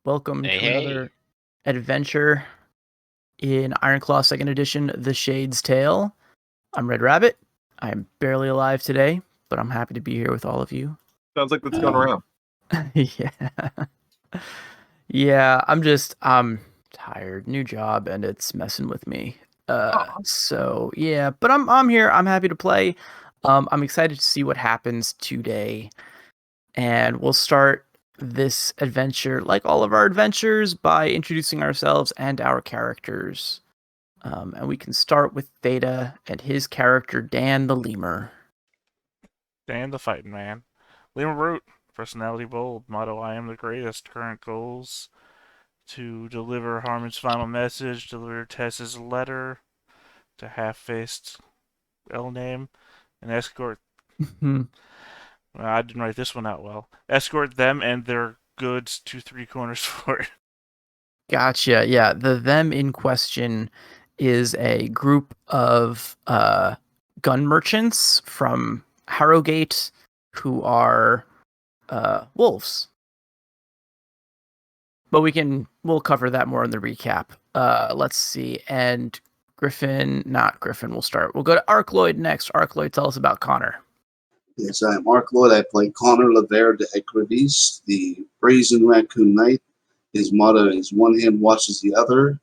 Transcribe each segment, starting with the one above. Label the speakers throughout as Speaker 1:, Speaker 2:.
Speaker 1: Welcome
Speaker 2: Hey,
Speaker 1: to
Speaker 2: hey.
Speaker 1: another adventure in Ironclaw 2nd Edition, The Shade's Tale. I'm Red Rabbit. I am barely alive today, but I'm happy to be here with all of you.
Speaker 3: Sounds like that's going around.
Speaker 1: Yeah, I'm tired. New job, and it's messing with me. But I'm here. I'm happy to play. I'm excited to see what happens today. And we'll start this adventure, like all of our adventures, by introducing ourselves and our characters. And we can start with Theta and his character, Dan the Lemur.
Speaker 4: Dan the Fighting Man. Lemur Root. Personality bold. Motto, I am the greatest. Current goals: to deliver Harmon's final message, deliver Tess's letter to half-faced L name, and escort... Well, I didn't write this one out well. Escort them and their goods to Three Corners Fort.
Speaker 1: Gotcha. Yeah, the them in question is a group of gun merchants from Harrogate who are wolves. But we'll cover that more in the recap. Let's see. And not Griffin, we'll start. We'll go to Arkloyd next. Arkloyd, tell us about Connor.
Speaker 5: Yes, I am Arkloyd. I play Connor Lavere de Ecrevis, the Brazen Raccoon Knight. His motto is one hand washes the other,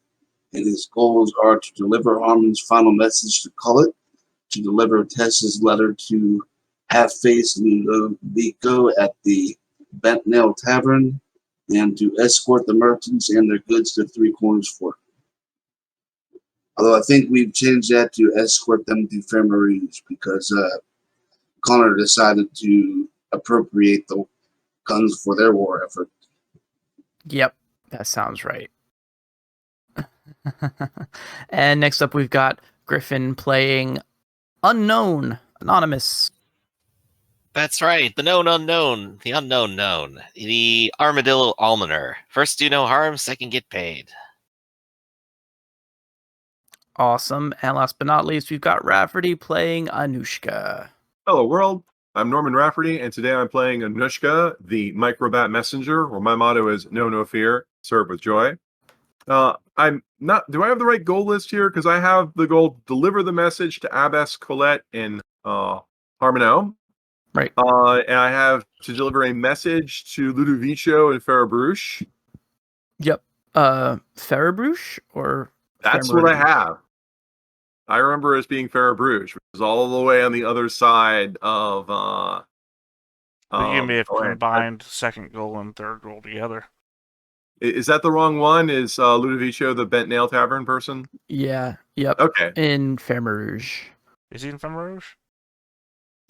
Speaker 5: and his goals are to deliver Harmon's final message to Cullet, to deliver Tess's letter to Half-Face Ludovico at the Bent Nail Tavern, and to escort the merchants and their goods to Three Corners Fort. Although I think we've changed that to escort them to Fermarouge because Connor decided to appropriate the guns for their war effort.
Speaker 1: Yep, that sounds right. And next up, we've got Griffin playing Anonymous.
Speaker 2: That's right. The known unknown. The unknown known. The Armadillo Almoner. First do no harm, second get paid.
Speaker 1: Awesome. And last but not least, we've got Rafferty playing Anushka.
Speaker 3: Hello, world. I'm Norman Rafferty, and today I'm playing Anushka, the Microbat Messenger, where my motto is no fear, serve with joy. I'm not. Do I have the right goal list here? Because I have the goal: deliver the message to Abbess Colette in Harmonel.
Speaker 1: Right.
Speaker 3: And I have to deliver a message to Ludovico and Ferrabruche.
Speaker 1: Yep. Ferrabruche or
Speaker 3: that's what I have. I remember it as being Ferrabruche, which is all the way on the other side of.
Speaker 4: You may have combined second goal and third goal together.
Speaker 3: Is that the wrong one? Is Ludovico the Bent Nail Tavern person?
Speaker 1: Yeah. Yep.
Speaker 3: Okay.
Speaker 1: In Fermarouge.
Speaker 4: Is he in Fermarouge?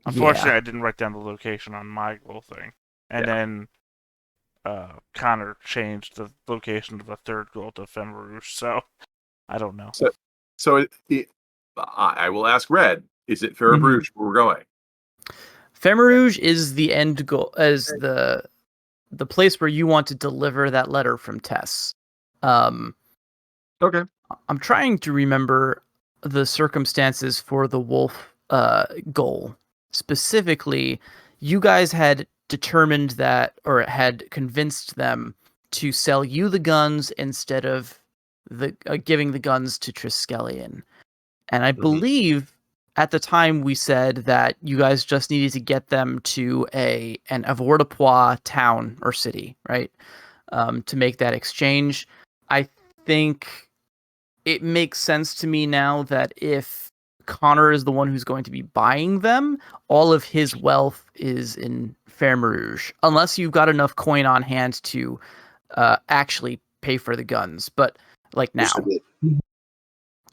Speaker 4: Unfortunately, I didn't write down the location on my goal thing. And then Connor changed the location of the third goal to Fermarouge, so I don't know.
Speaker 3: So I will ask Red, is it Ferrabruche where we're going?
Speaker 1: Fermarouge is the end goal, as the place where you want to deliver that letter from Tess.
Speaker 3: Okay.
Speaker 1: I'm trying to remember the circumstances for the wolf goal. Specifically, you guys had determined that, or had convinced them to sell you the guns instead of giving the guns to Triskellion. And I believe at the time we said that you guys just needed to get them to an avoirdupois town or city, right? To make that exchange. I think it makes sense to me now that if Connor is the one who's going to be buying them, all of his wealth is in Fermarouge, unless you've got enough coin on hand to actually pay for the guns. But like now,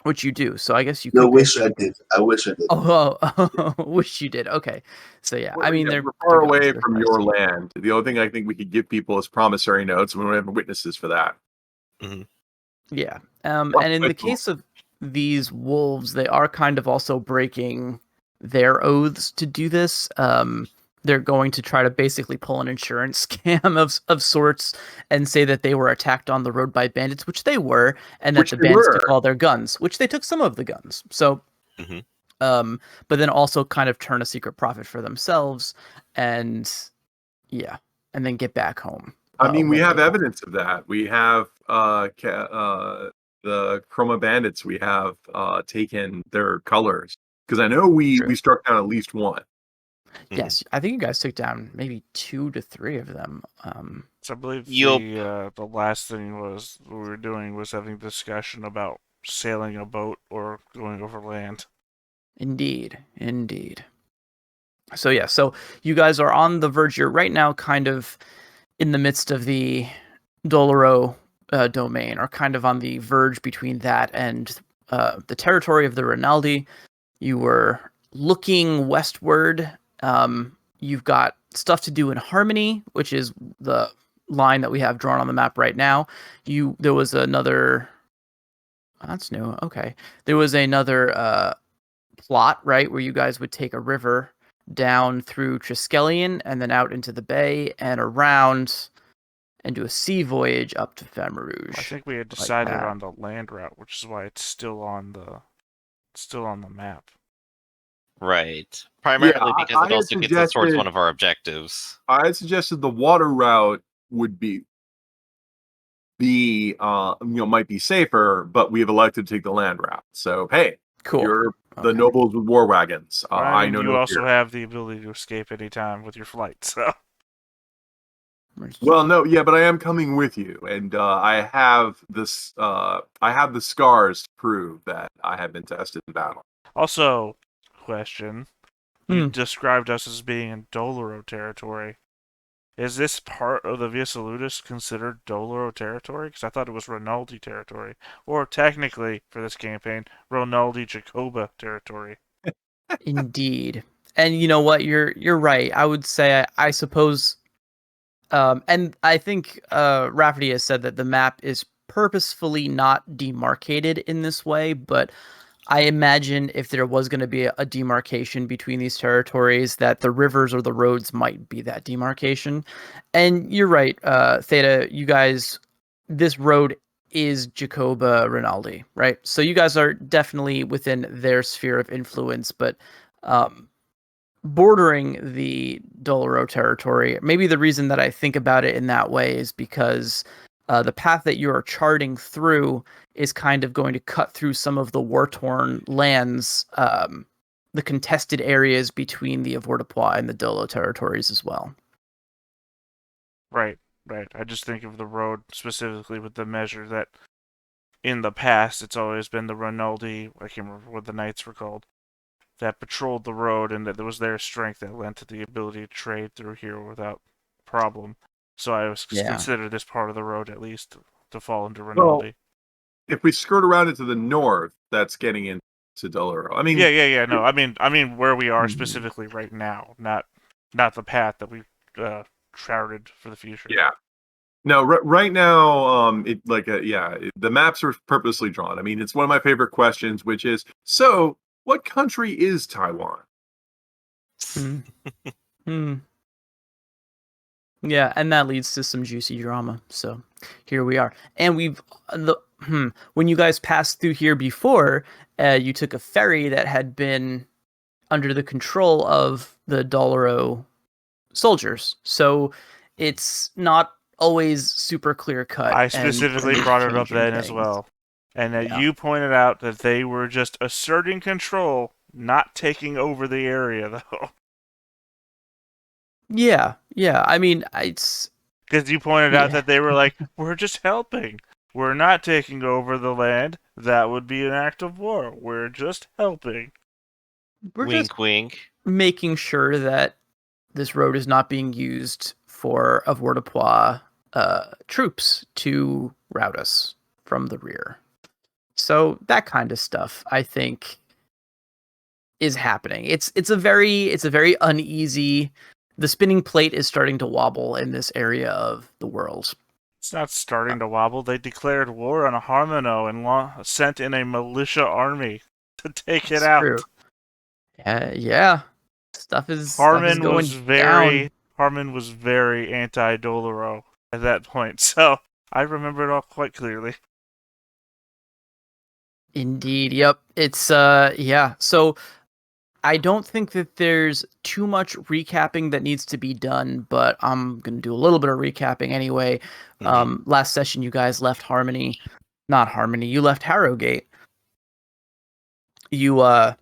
Speaker 1: which you do, so I guess you could.
Speaker 5: No, wish I did. I wish I did.
Speaker 1: Oh, wish you did. Okay, so yeah,
Speaker 3: Well,
Speaker 1: I mean
Speaker 3: we're far away from your land. The only thing I think we could give people is promissory notes, and we don't have witnesses for that.
Speaker 2: Mm-hmm.
Speaker 1: Yeah, and in the case of these wolves, they are kind of also breaking their oaths to do this. They're going to try to basically pull an insurance scam of sorts and say that they were attacked on the road by bandits, which they were, and that the bandits took all their guns, which they took some of the guns. So, but then also kind of turn a secret profit for themselves, and then get back home,
Speaker 3: I mean, we
Speaker 1: what
Speaker 3: have
Speaker 1: they are.
Speaker 3: evidence of that. We have the Chroma bandits. We have taken their colors because I know we
Speaker 1: True.
Speaker 3: struck down at least one.
Speaker 1: Yes, I think you guys took down maybe 2 to 3 of them.
Speaker 4: So I believe
Speaker 2: Yup.
Speaker 4: the last thing was we were doing was having a discussion about sailing a boat or going over land.
Speaker 1: Indeed. So yeah, so you guys are on the verge. You're right now kind of in the midst of the Doloro domain, or kind of on the verge between that and the territory of the Rinaldi. You were looking westward. You've got stuff to do in Harmony, which is the line that we have drawn on the map right now. There was another. That's new. Okay, there was another plot, right, where you guys would take a river down through Triskellion and then out into the bay and around and do a sea voyage up to Femme Rouge.
Speaker 4: I think we had
Speaker 1: like
Speaker 4: decided
Speaker 1: that.
Speaker 4: on the land route, which is why it's still on the map.
Speaker 2: Right. Primarily
Speaker 3: I
Speaker 2: because it
Speaker 3: had
Speaker 2: also gets us towards
Speaker 3: suggested-
Speaker 2: one of our objectives.
Speaker 3: I had suggested the water route would might be safer, but we have elected to take the land route. So hey,
Speaker 1: Cool.
Speaker 3: you're the
Speaker 1: Okay.
Speaker 3: nobles with war wagons. I know
Speaker 4: you
Speaker 3: no
Speaker 4: also
Speaker 3: fear.
Speaker 4: have the ability to escape anytime with your flight, so
Speaker 3: Well, no, yeah, but I am coming with you, and I have this. I have the scars to prove that I have been tested in battle.
Speaker 4: also question. You
Speaker 1: Hmm.
Speaker 4: described us as being in Doloro territory. Is this part of the Via Salutis considered Doloro territory? Because I thought it was Rinaldi territory. Or technically, for this campaign, Rinaldi Jakoba territory.
Speaker 1: Indeed. And you know what? You're right. I would say I suppose and I think Rafferty has said that the map is purposefully not demarcated in this way, but I imagine if there was going to be a demarcation between these territories, that the rivers or the roads might be that demarcation. And you're right, Theta, you guys, this road is Jakoba Rinaldi, right? So you guys are definitely within their sphere of influence, but bordering the Doloro territory. Maybe the reason that I think about it in that way is because the path that you are charting through is kind of going to cut through some of the war-torn lands, the contested areas between the Avoirdupois and the Dolo territories as well.
Speaker 4: Right. I just think of the road specifically with the measure that in the past it's always been the Rinaldi, I can't remember what the knights were called, that patrolled the road, and that it was their strength that lent to the ability to trade through here without problem. So I was consider this part of the road at least to fall into Rinaldi.
Speaker 3: If we skirt around into the north, that's getting into Doloro. I mean,
Speaker 4: Yeah. No, I mean where we are specifically right now, not the path that we charted for the future.
Speaker 3: yeah. No, right now, the maps are purposely drawn. I mean, it's one of my favorite questions, which is, so what country is Taiwan?
Speaker 1: Yeah, and that leads to some juicy drama. So here we are, and when you guys passed through here before, you took a ferry that had been under the control of the Doloro soldiers. So it's not always super clear cut.
Speaker 4: I specifically brought it up then as well. And that you pointed out that they were just asserting control, not taking over the area, though.
Speaker 1: Yeah. I mean, it's...
Speaker 4: Because you pointed out that they were like, we're just helping. We're not taking over the land. That would be an act of war. We're just helping.
Speaker 2: Wink.
Speaker 1: Making sure that this road is not being used for Avoirdupois troops to rout us from the rear. So that kind of stuff, I think, is happening. It's a very uneasy. The spinning plate is starting to wobble in this area of the world.
Speaker 4: It's not starting to wobble. They declared war on Harmono and sent in a militia army to take it out.
Speaker 1: True. Yeah. Stuff is
Speaker 4: Harmon
Speaker 1: going
Speaker 4: was very anti-Doloro at that point, so I remember it all quite clearly.
Speaker 1: Indeed. Yep. It's So I don't think that there's too much recapping that needs to be done, but I'm going to do a little bit of recapping anyway. Last session, you guys left not Harmony, you left Harrowgate. You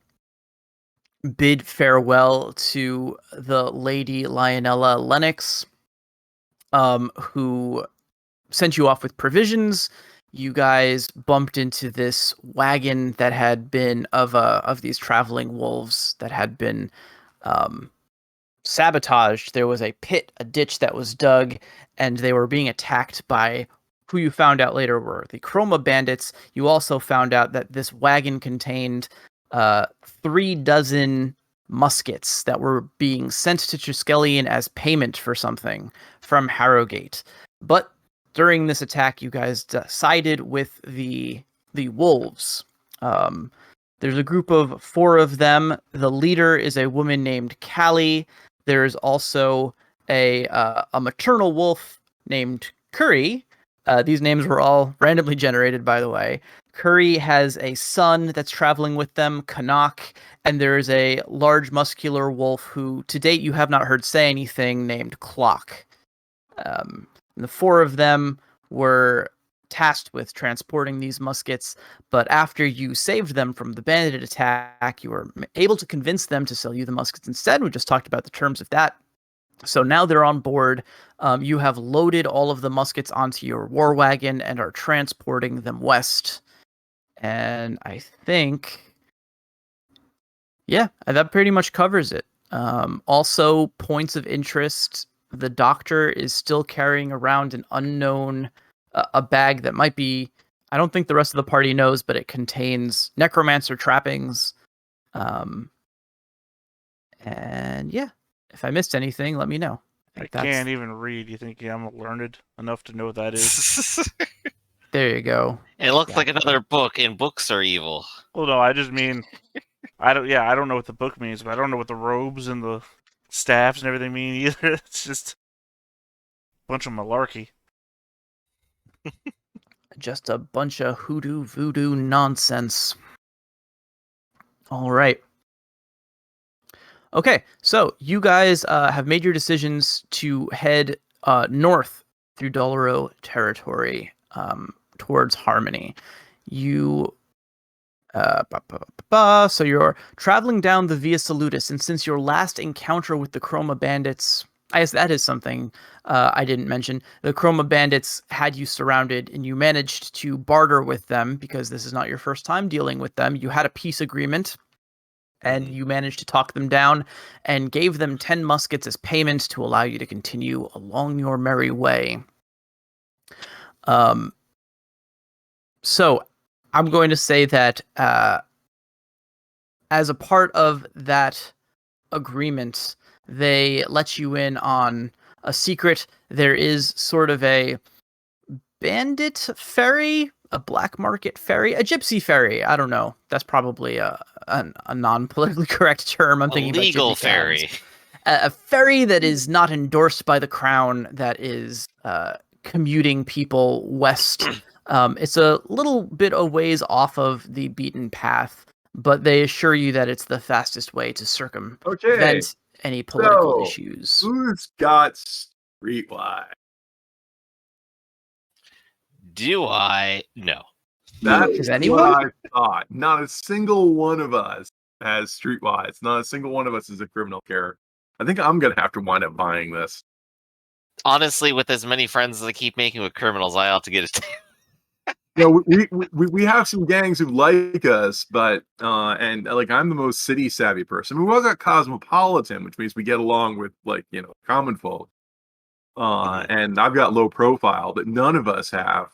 Speaker 1: bid farewell to the Lady Lionella Lennox, who sent you off with provisions. You guys bumped into this wagon that had been of these traveling wolves that had been sabotaged. There was a ditch that was dug, and they were being attacked by who you found out later were the Chroma bandits. You also found out that this wagon contained 36 muskets that were being sent to Triskellion as payment for something from Harrowgate. But during this attack, you guys sided with the wolves. There's a group of 4 of them. The leader is a woman named Callie. There's also a maternal wolf named Curry. These names were all randomly generated, by the way. Curry has a son that's traveling with them, Canuck, and there is a large muscular wolf who, to date, you have not heard say anything, named Clock. The 4 of them were tasked with transporting these muskets, but after you saved them from the bandit attack, you were able to convince them to sell you the muskets instead. We just talked about the terms of that. So now they're on board. You have loaded all of the muskets onto your war wagon and are transporting them west. And I think, yeah, that pretty much covers it. Also, points of interest. The doctor is still carrying around an unknown, a bag that might be, I don't think the rest of the party knows, but it contains necromancer trappings. And yeah, if I missed anything, let me know.
Speaker 4: I can't even read. You think I'm learned enough to know what that is?
Speaker 1: There you go.
Speaker 2: It looks like another book, and books are evil.
Speaker 4: Well, no, I just mean, I don't know what the book means, but I don't know what the robes and the staffs and everything mean either. It's just a bunch of malarkey.
Speaker 1: Just a bunch of hoodoo voodoo nonsense. All right. Okay, so you guys have made your decisions to head north through Doloro territory towards Harmony. You so you're traveling down the Via Salutis, and since your last encounter with the Chroma bandits, I guess that is something I didn't mention. The Chroma bandits had you surrounded, and you managed to barter with them because this is not your first time dealing with them. You had a peace agreement, and you managed to talk them down and gave them 10 muskets as payment to allow you to continue along your merry way. So I'm going to say that as a part of that agreement, they let you in on a secret. There is sort of a bandit ferry, a black market ferry, a gypsy ferry. I don't know. That's probably a non-politically correct term. I'm thinking
Speaker 2: legal
Speaker 1: about
Speaker 2: ferry.
Speaker 1: A ferry that is not endorsed by the crown, that is commuting people west. It's a little bit a ways off of the beaten path, but they assure you that it's the fastest way to circumvent any political issues.
Speaker 3: Who's got streetwise?
Speaker 2: Do I? No.
Speaker 3: That's
Speaker 1: anyone?
Speaker 3: what I thought. Not a single one of us has streetwise. Not a single one of us is a criminal character. I think I'm going to have to wind up buying this.
Speaker 2: Honestly, with as many friends as I keep making with criminals, I ought to get it.
Speaker 3: We have some gangs who like us, but and like I'm the most city savvy person. We also got cosmopolitan, which means we get along with common folk. And I've got low profile, but none of us have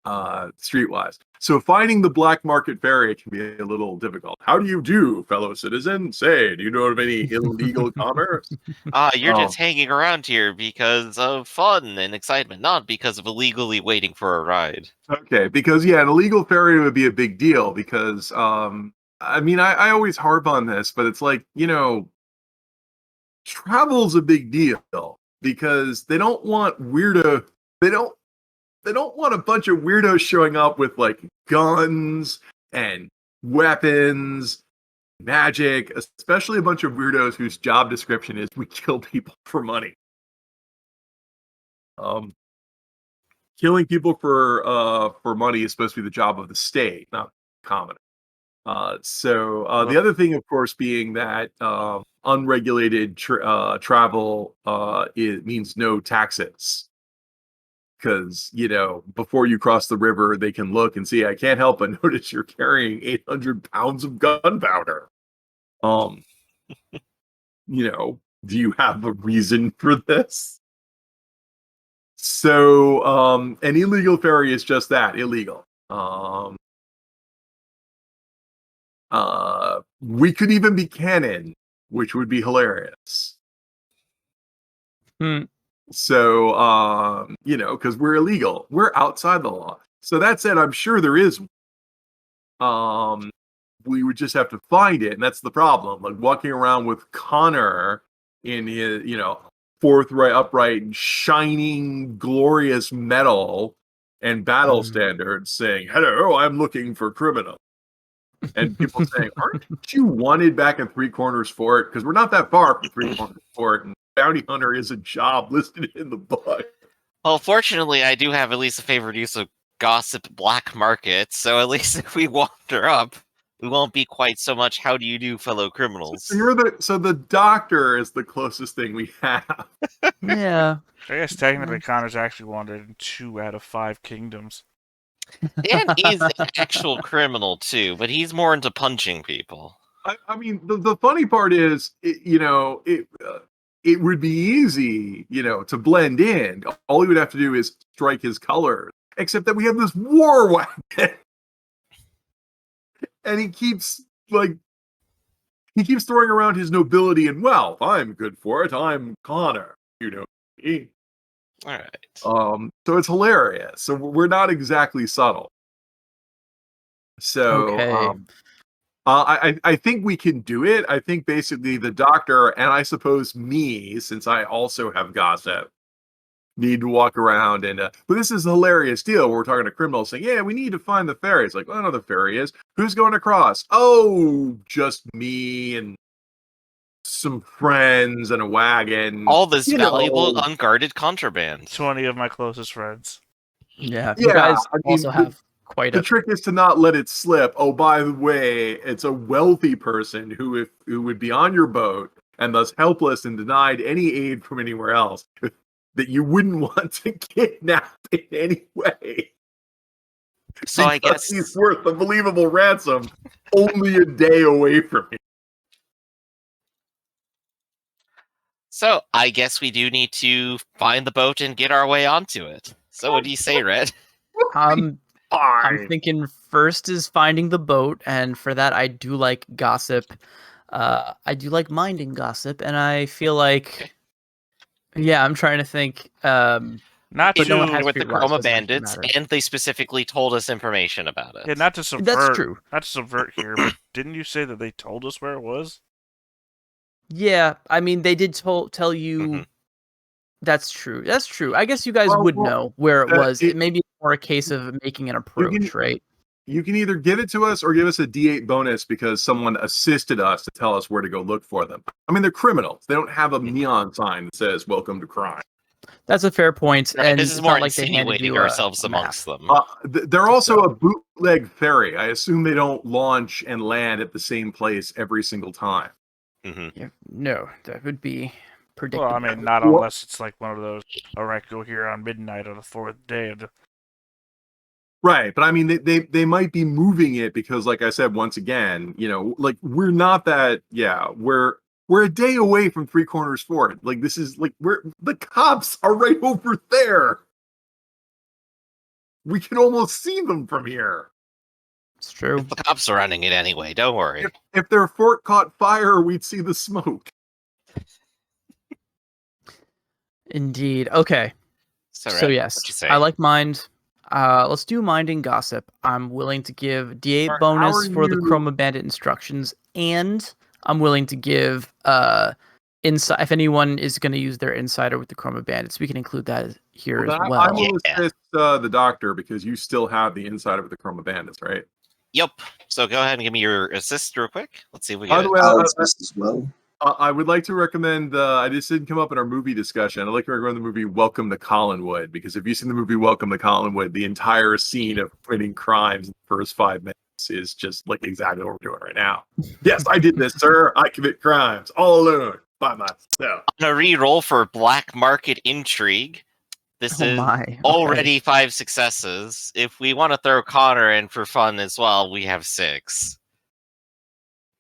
Speaker 3: streetwise. So finding the black market ferry can be a little difficult. How do you do, fellow citizen? Say, do you know of any illegal commerce?
Speaker 2: You're just hanging around here because of fun and excitement, not because of illegally waiting for a ride.
Speaker 3: Okay, because an illegal ferry would be a big deal because I mean I always harp on this, but it's like, travel's a big deal because they don't want they don't want a bunch of weirdos showing up with like guns and weapons magic, especially a bunch of weirdos whose job description is we kill people for money. Killing people for money is supposed to be the job of the state, not commoner. The other thing, of course, being that unregulated travel means no taxes. Because, before you cross the river, they can look and see, I can't help but notice you're carrying 800 pounds of gunpowder. Do you have a reason for this? So, an illegal ferry is just that, illegal. We could even be canon, which would be hilarious. So, because we're illegal. We're outside the law. So that said, I'm sure there is. We would just have to find it, and that's the problem. Like walking around with Connor in his, forthright, upright, and shining, glorious metal and battle standards saying, hello, I'm looking for criminal. And people saying, aren't you wanted back at Three Corners Fort? Because we're not that far from Three Corners Fort, and bounty hunter is a job listed in the book.
Speaker 2: Well, fortunately, I do have at least a favored use of gossip black market, so at least if we wander up, we won't be quite so much how do you do, fellow criminals.
Speaker 3: So the doctor is the closest thing we have.
Speaker 1: Yeah.
Speaker 4: I guess technically Connor's actually wanted in 2 out of 5 kingdoms.
Speaker 2: Dan is an actual criminal too, but he's more into punching people.
Speaker 3: I mean, the funny part is, it would be easy, to blend in. All he would have to do is strike his colors. Except that we have this war wagon, and he keeps throwing around his nobility and wealth. I'm good for it. I'm Connor. Me.
Speaker 2: All right.
Speaker 3: So it's hilarious. So we're not exactly subtle. So
Speaker 1: Okay.
Speaker 3: I think we can do it. I think basically the doctor and I suppose me, since I also have gossip, need to walk around and but this is a hilarious deal where we're talking to criminals saying, yeah, we need to find the ferry. It's like, well, I know the ferry is. Who's going across? Oh, just me and some friends and a wagon.
Speaker 2: All this valuable unguarded contraband.
Speaker 4: 20 of my closest friends.
Speaker 1: Yeah. You guys also have quite
Speaker 3: the trick is to not let it slip. Oh, by the way, it's a wealthy person who would be on your boat and thus helpless and denied any aid from anywhere else that you wouldn't want to kidnap in any way.
Speaker 2: So I guess
Speaker 3: he's worth a believable ransom only a day away from me.
Speaker 2: So I guess we do need to find the boat and get our way onto it. So what do you say, Red?
Speaker 1: I'm thinking first is finding the boat, and for that I do like gossip. I do like minding gossip, and I feel like, yeah, I'm trying to think.
Speaker 4: Not
Speaker 2: to
Speaker 1: no one has
Speaker 2: with the
Speaker 1: streetwise,
Speaker 2: Chroma
Speaker 1: doesn't
Speaker 2: bandits,
Speaker 1: matter.
Speaker 2: and they specifically told us information about it.
Speaker 4: Yeah, not to subvert.
Speaker 1: That's true.
Speaker 4: Not to subvert here, but didn't you say that they told us where it was?
Speaker 1: Yeah, I mean they did tell you.
Speaker 2: Mhm.
Speaker 1: That's true. That's true. I guess you guys would know where it was. It may be more a case of making an approach, right?
Speaker 3: You can either give it to us or give us a D8 bonus because someone assisted us to tell us where to go look for them. I mean, they're criminals. They don't have a neon sign that says "Welcome to crime."
Speaker 1: That's a fair point.
Speaker 2: Right,
Speaker 1: And
Speaker 2: this is
Speaker 1: it's
Speaker 2: more
Speaker 1: not like they handed
Speaker 2: insinuating
Speaker 1: you
Speaker 2: ourselves
Speaker 1: a map.
Speaker 2: amongst them.
Speaker 3: They're also a bootleg ferry. I assume they don't launch and land at the same place every single time.
Speaker 2: Mm-hmm.
Speaker 1: Yeah, no, that would be predictable.
Speaker 4: Well, I mean, not unless it's like one of those, all right, go here on midnight on the 4th day of the...
Speaker 3: Right, but I mean, they might be moving it because, like I said, once again, like we're not that. Yeah, we're a day away from Three Corners Fort. Like this is like the cops are right over there. We can almost see them from here.
Speaker 1: It's true.
Speaker 2: The cops are running it anyway. Don't worry.
Speaker 3: If their fort caught fire, we'd see the smoke.
Speaker 1: Indeed. Okay.
Speaker 2: So,
Speaker 1: So
Speaker 2: Red,
Speaker 1: yes,
Speaker 2: what'd you say?
Speaker 1: I like mind. Let's do minding gossip. I'm willing to give D8
Speaker 3: How
Speaker 1: bonus
Speaker 3: are
Speaker 1: for the
Speaker 3: you-
Speaker 1: Chroma Bandit instructions, and I'm willing to give insight. If anyone is going to use their insider with the Chroma Bandits, we can include that here
Speaker 3: Well,
Speaker 1: as
Speaker 3: then
Speaker 1: well.
Speaker 3: I will assist the doctor because you still have the insider with the Chroma Bandits, right?
Speaker 2: Yep. So go ahead and give me your assist real quick. Let's see if we
Speaker 3: By
Speaker 2: get
Speaker 3: the
Speaker 2: it.
Speaker 3: way,
Speaker 5: I'll assist as well.
Speaker 3: I would like to recommend. I just didn't come up in our movie discussion. I'd like to recommend the movie Welcome to Collinwood, because if you've seen the movie Welcome to Collinwood, the entire scene of committing crimes in the first 5 minutes is just like exactly what we're doing right now. Yes, I did this, sir. I commit crimes all alone by myself.
Speaker 2: On a re-roll for Black Market Intrigue. This
Speaker 1: Oh
Speaker 2: is
Speaker 1: my. Okay.
Speaker 2: already 5 successes. If we want to throw Connor in for fun as well, we have 6.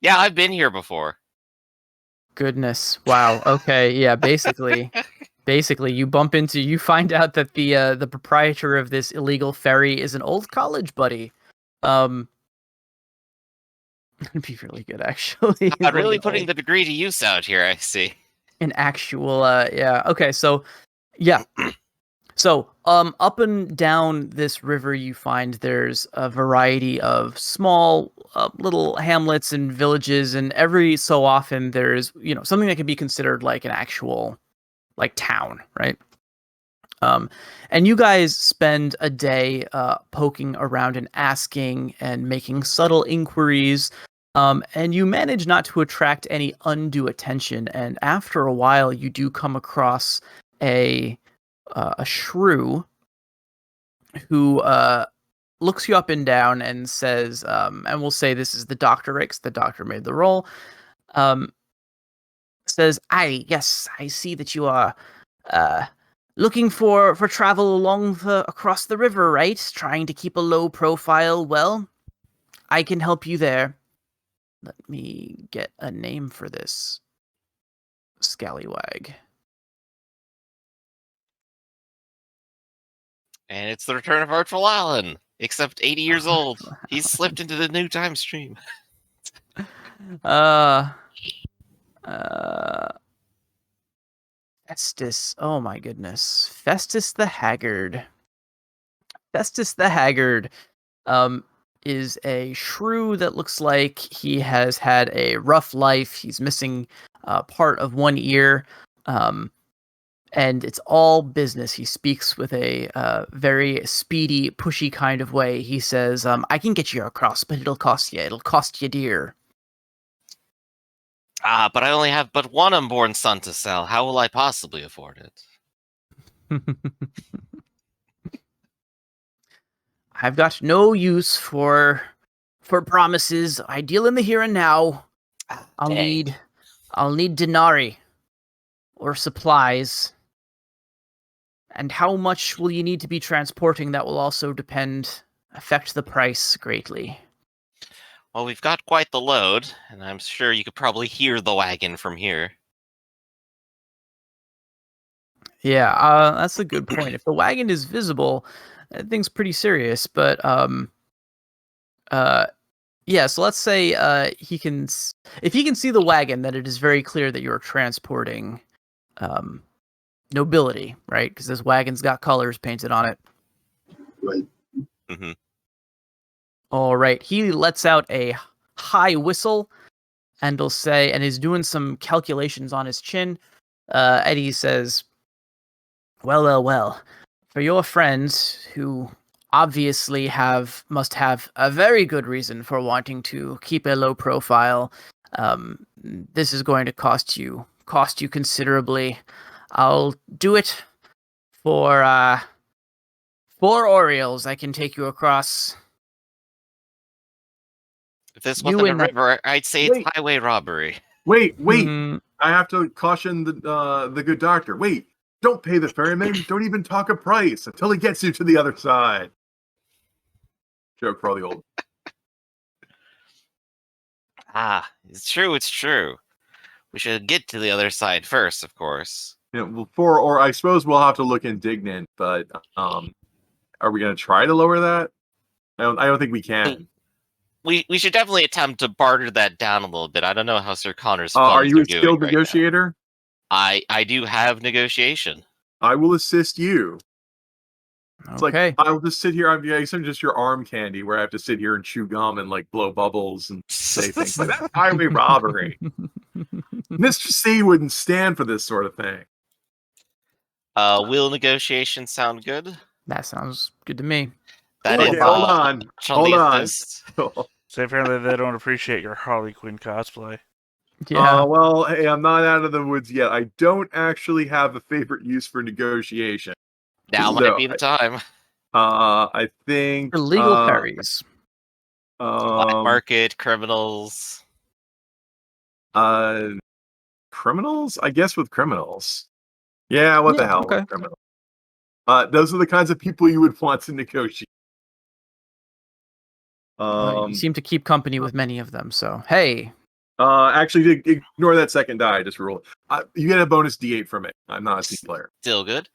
Speaker 2: Yeah, I've been here before.
Speaker 1: Goodness. Wow. Okay. Yeah. Basically, you find out that the proprietor of this illegal ferry is an old college buddy. It'd be really good, actually.
Speaker 2: I'm really
Speaker 1: Like
Speaker 2: putting the degree to use out here, I see.
Speaker 1: an actual. Yeah. Okay. So, yeah. So, up and down this river, you find there's a variety of small little hamlets and villages, and every so often there's, something that can be considered like an actual, like, town, right? And you guys spend a day poking around and asking and making subtle inquiries, and you manage not to attract any undue attention. And after a while, you do come across a shrew who looks you up and down and says, and we'll say this is the doctor, right? 'Cause the doctor made the roll. Says, yes, I see that you are looking for travel across the river, right? Trying to keep a low profile. Well, I can help you there. Let me get a name for this scallywag.
Speaker 2: And it's the return of Artful Allen, except 80 years old. He's slipped into the new time stream.
Speaker 1: Festus. Oh my goodness. Festus the Haggard. Festus the Haggard is a shrew that looks like he has had a rough life. He's missing part of one ear. And it's all business. He speaks with a very speedy, pushy kind of way. He says, I can get you across, but it'll cost you. It'll cost you dear.
Speaker 2: But I only have but one unborn son to sell. How will I possibly afford it?
Speaker 1: I've got no use for promises. I deal in the here and now. I'll
Speaker 2: Dang.
Speaker 1: need denarii or supplies. And how much will you need to be transporting? That will also affect the price greatly.
Speaker 2: Well, we've got quite the load, and I'm sure you could probably hear the wagon from here.
Speaker 1: Yeah, that's a good point. If the wagon is visible, that thing's pretty serious. But yeah. So let's say if he can see the wagon, then it is very clear that you're transporting nobility, right? Because this wagon's got colors painted on it.
Speaker 5: Right.
Speaker 2: Mm-hmm.
Speaker 1: All right. He lets out a high whistle, and he'll say, and he's doing some calculations on his chin. And he says, well. For your friends who obviously must have a very good reason for wanting to keep a low profile, this is going to cost you considerably. I'll do it for 4 Orioles. I can take you across.
Speaker 2: If this
Speaker 1: You
Speaker 2: wasn't a
Speaker 1: and that-
Speaker 2: river, I'd say
Speaker 3: Wait.
Speaker 2: it's highway robbery.
Speaker 3: Wait.
Speaker 1: Hmm,
Speaker 3: I have to caution the good doctor. Wait, don't pay the ferryman. Don't even talk a price until he gets you to the other side. Joke for all the old.
Speaker 2: It's true. We should get to the other side first, of course.
Speaker 3: Or I suppose we'll have to look indignant. But are we going to try to lower that? I don't think we can.
Speaker 2: We should definitely attempt to barter that down a little bit. I don't know how Sir Connor's
Speaker 3: Are
Speaker 2: funds
Speaker 3: you a
Speaker 2: doing
Speaker 3: skilled
Speaker 2: right now.
Speaker 3: negotiator?
Speaker 2: I do have negotiation.
Speaker 3: I will assist you. It's
Speaker 1: okay.
Speaker 3: like I'll just sit here. I'm just your arm candy, where I have to sit here and chew gum and like blow bubbles and say things like that's highway robbery. Mr. C wouldn't stand for this sort of thing.
Speaker 2: Will negotiation sound good?
Speaker 1: That sounds good to me.
Speaker 2: That
Speaker 3: Okay,
Speaker 2: is
Speaker 3: hold on. Hold
Speaker 2: the
Speaker 3: on.
Speaker 2: assist.
Speaker 4: So apparently they don't appreciate your Harley Quinn cosplay.
Speaker 1: Yeah.
Speaker 3: Well, hey, I'm not out of the woods yet. I don't actually have a favorite use for negotiation.
Speaker 2: Now might be the time.
Speaker 3: I think
Speaker 1: For legal ferries.
Speaker 2: Black market, criminals.
Speaker 3: Criminals? I guess with criminals. Yeah, what the
Speaker 1: Yeah,
Speaker 3: hell
Speaker 1: okay.
Speaker 3: with criminals? Those are the kinds of people you would want to negotiate.
Speaker 1: You seem to keep company with many of them, so hey.
Speaker 3: Actually, ignore that second die. I just roll it. You get a bonus D8 from it. I'm not a team player.
Speaker 2: Still good.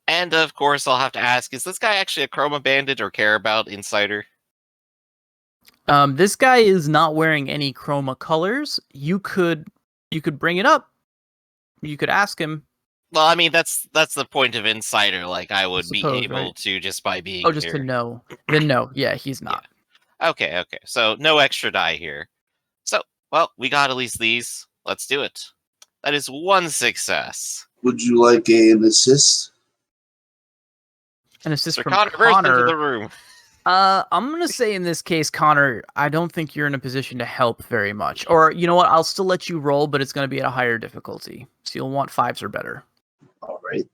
Speaker 2: And of course, I'll have to ask: is this guy actually a chroma bandit or care about insider?
Speaker 1: This guy is not wearing any chroma colors. You could bring it up. You could ask him.
Speaker 2: Well, I mean, that's the point of insider. Like, I would be
Speaker 1: Suppose,
Speaker 2: able
Speaker 1: right?
Speaker 2: to just by being
Speaker 1: Just
Speaker 2: here.
Speaker 1: to know. Then no. Yeah, he's not.
Speaker 2: Okay. So no extra die here. So, well, we got at least these. Let's do it. That is one success.
Speaker 5: Would you like an assist?
Speaker 1: An assist
Speaker 2: Sir
Speaker 1: from
Speaker 2: Connor burst into
Speaker 1: Connor.
Speaker 2: the room.
Speaker 1: I'm gonna say in this case, Connor, I don't think you're in a position to help very much. Or you know what? I'll still let you roll, but it's gonna be at a higher difficulty. So you'll want 5s or better.
Speaker 5: All right.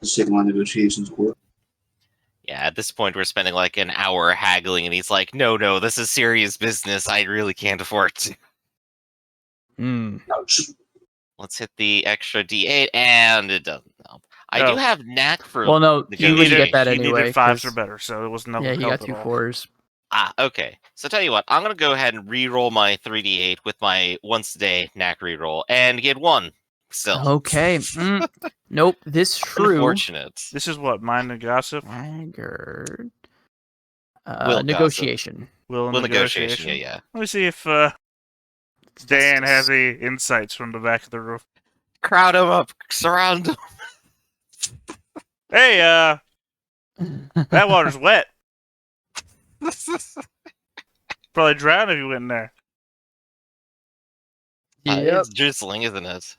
Speaker 5: Let's check my negotiation score.
Speaker 2: Yeah, at this point, we're spending like an hour haggling, and he's like, no, this is serious business. I really can't afford to.
Speaker 5: Ouch.
Speaker 2: Let's hit the extra D8, and it doesn't help. I do have knack for...
Speaker 1: Well, no, you wouldn't get that
Speaker 4: He
Speaker 1: anyway.
Speaker 4: needed 5s
Speaker 1: 'cause-
Speaker 4: or better, so it was no
Speaker 1: Yeah,
Speaker 4: help
Speaker 1: he got
Speaker 4: at
Speaker 1: 2
Speaker 4: all.
Speaker 1: 4s.
Speaker 2: Okay. So tell you what, I'm going to go ahead and re-roll my 3D8 with my once-a-day knack re-roll, and get 1 still.
Speaker 1: Okay. Nope. This shrew.
Speaker 2: Unfortunate.
Speaker 4: This is what, mind and gossip?
Speaker 1: Haggard.
Speaker 2: Will
Speaker 1: Negotiation.
Speaker 4: Will
Speaker 2: Well,
Speaker 4: negotiation.
Speaker 2: negotiation, yeah.
Speaker 4: Let me see if Dan has any insights from the back of the room.
Speaker 2: Crowd him up, surround him.
Speaker 4: Hey, that water's wet. Probably drown if you went in there.
Speaker 2: It's drizzling, isn't it?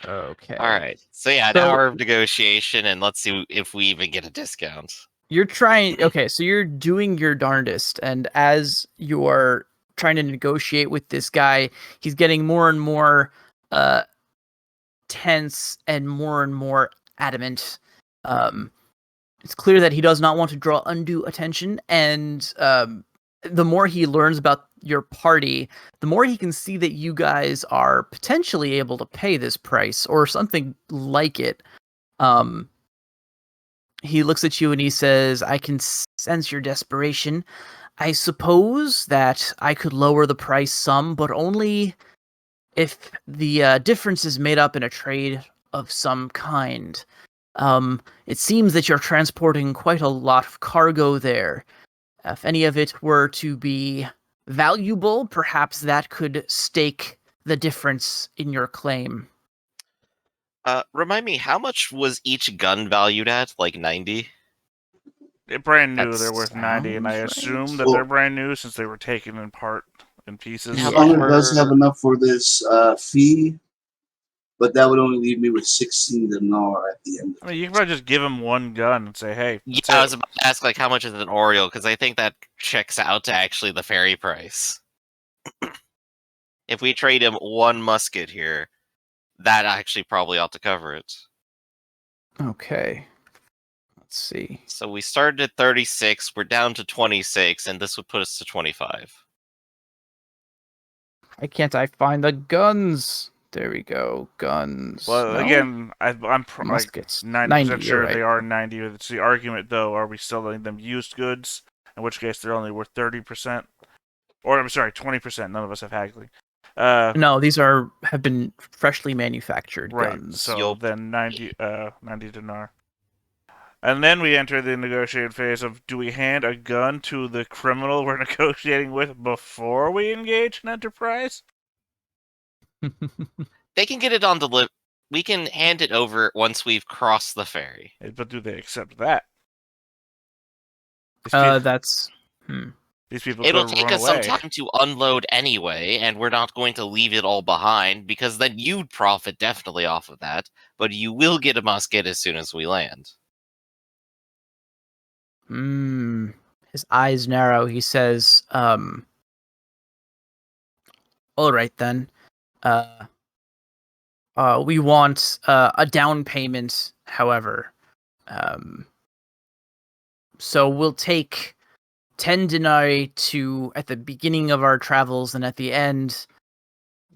Speaker 1: Okay.
Speaker 2: All right. So yeah, an
Speaker 1: So-
Speaker 2: hour of negotiation, and let's see if we even get a discount.
Speaker 1: You're trying. Okay, so you're doing your darndest, and as you're trying to negotiate with this guy, he's getting more and more tense and more adamant. It's clear that he does not want to draw undue attention, and the more he learns about your party, the more he can see that you guys are potentially able to pay this price or something like it. He looks at you and he says, "I can sense your desperation. I suppose that I could lower the price some, but only if the difference is made up in a trade of some kind. It seems that you're transporting quite a lot of cargo there. If any of it were to be valuable, perhaps that could stake the difference in your claim."
Speaker 2: Remind me, how much was each gun valued at? Like 90?
Speaker 4: They're brand new,
Speaker 1: That
Speaker 4: they're worth 90, and I
Speaker 1: sounds right.
Speaker 4: assume that
Speaker 5: Well-
Speaker 4: they're brand new since they were taken in part in pieces.
Speaker 2: How
Speaker 1: Yeah.
Speaker 2: much
Speaker 5: Connor does
Speaker 2: were-
Speaker 5: have enough for this fee, but that would only leave me with 16 dinar at the end.
Speaker 4: I mean, you can probably just give him one gun and say, hey,
Speaker 2: Yeah,
Speaker 4: that's
Speaker 2: I
Speaker 4: it.
Speaker 2: was about to ask, like, how much is an Oriole? Because I think that checks out to actually the ferry price. If we trade him one musket here, that actually probably ought to cover it.
Speaker 1: Okay. Let's see.
Speaker 2: So we started at 36, we're down to 26, and this would put us to 25.
Speaker 1: Why can't I find the guns? There we go. Guns.
Speaker 4: Well,
Speaker 1: No?
Speaker 4: again, I'm like
Speaker 1: Muskets.
Speaker 4: 90%
Speaker 1: you're
Speaker 4: sure
Speaker 1: right.
Speaker 4: they are 90. It's the argument, though, are we selling them used goods? In which case, they're only worth 30%. Or, I'm sorry, 20%. None of us have haggling.
Speaker 1: No, these have been freshly manufactured
Speaker 4: Right,
Speaker 1: guns.
Speaker 4: so
Speaker 2: Yup.
Speaker 4: then 90 dinar. And then we enter the negotiating phase of, do we hand a gun to the criminal we're negotiating with before we engage an enterprise?
Speaker 2: They can get it on deliver. We can hand it over once we've crossed the ferry.
Speaker 4: But do they accept that? These
Speaker 1: That's.
Speaker 4: These people
Speaker 2: It'll
Speaker 4: could
Speaker 2: take
Speaker 4: run
Speaker 2: us some
Speaker 4: away.
Speaker 2: time to unload anyway, and we're not going to leave it all behind, because then you'd profit definitely off of that, but you will get a musket as soon as we land.
Speaker 1: His eyes narrow. He says, all right then. We want a down payment, however. So we'll take 10 denarii at the beginning of our travels, and at the end,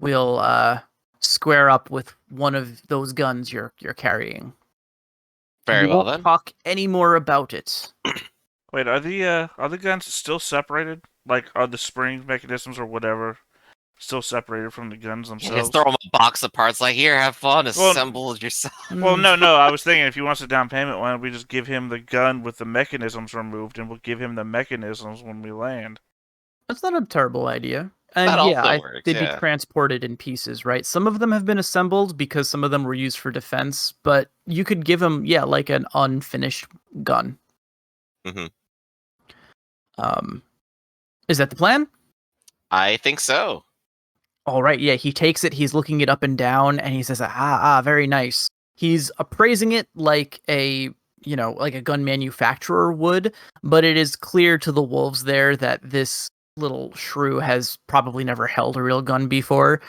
Speaker 1: we'll square up with one of those guns you're carrying.
Speaker 2: Very
Speaker 1: we
Speaker 2: well
Speaker 1: won't
Speaker 2: then.
Speaker 1: talk any more about it.
Speaker 4: Wait, are the guns still separated? Like, are the spring mechanisms or whatever still separated from the guns
Speaker 2: You
Speaker 4: themselves?
Speaker 2: just throw them a box of parts like, here, have fun,
Speaker 4: Well,
Speaker 2: assemble it yourself.
Speaker 4: Well, no. I was thinking if he wants a down payment, why don't we just give him the gun with the mechanisms removed, and we'll give him the mechanisms when we land.
Speaker 1: That's not a terrible idea. And
Speaker 2: That
Speaker 1: yeah,
Speaker 2: also works,
Speaker 1: they'd
Speaker 2: yeah.
Speaker 1: be transported in pieces, right? Some of them have been assembled because some of them were used for defense, but you could give him, like an unfinished gun.
Speaker 2: Mm-hmm.
Speaker 1: Is that the plan?
Speaker 2: I think so.
Speaker 1: All right, yeah, he takes it, he's looking it up and down, and he says, very nice. He's appraising it like a gun manufacturer would, but it is clear to the wolves there that this little shrew has probably never held a real gun before.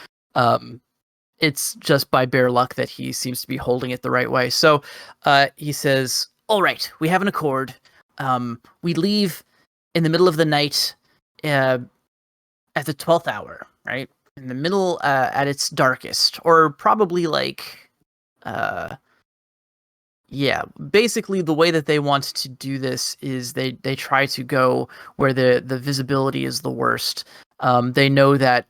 Speaker 1: It's just by bare luck that he seems to be holding it the right way. So he says, all right, we have an accord. We leave in the middle of the night at the 12th hour, right? In the middle at its darkest, or probably basically the way that they want to do this is they try to go where the visibility is the worst. They know that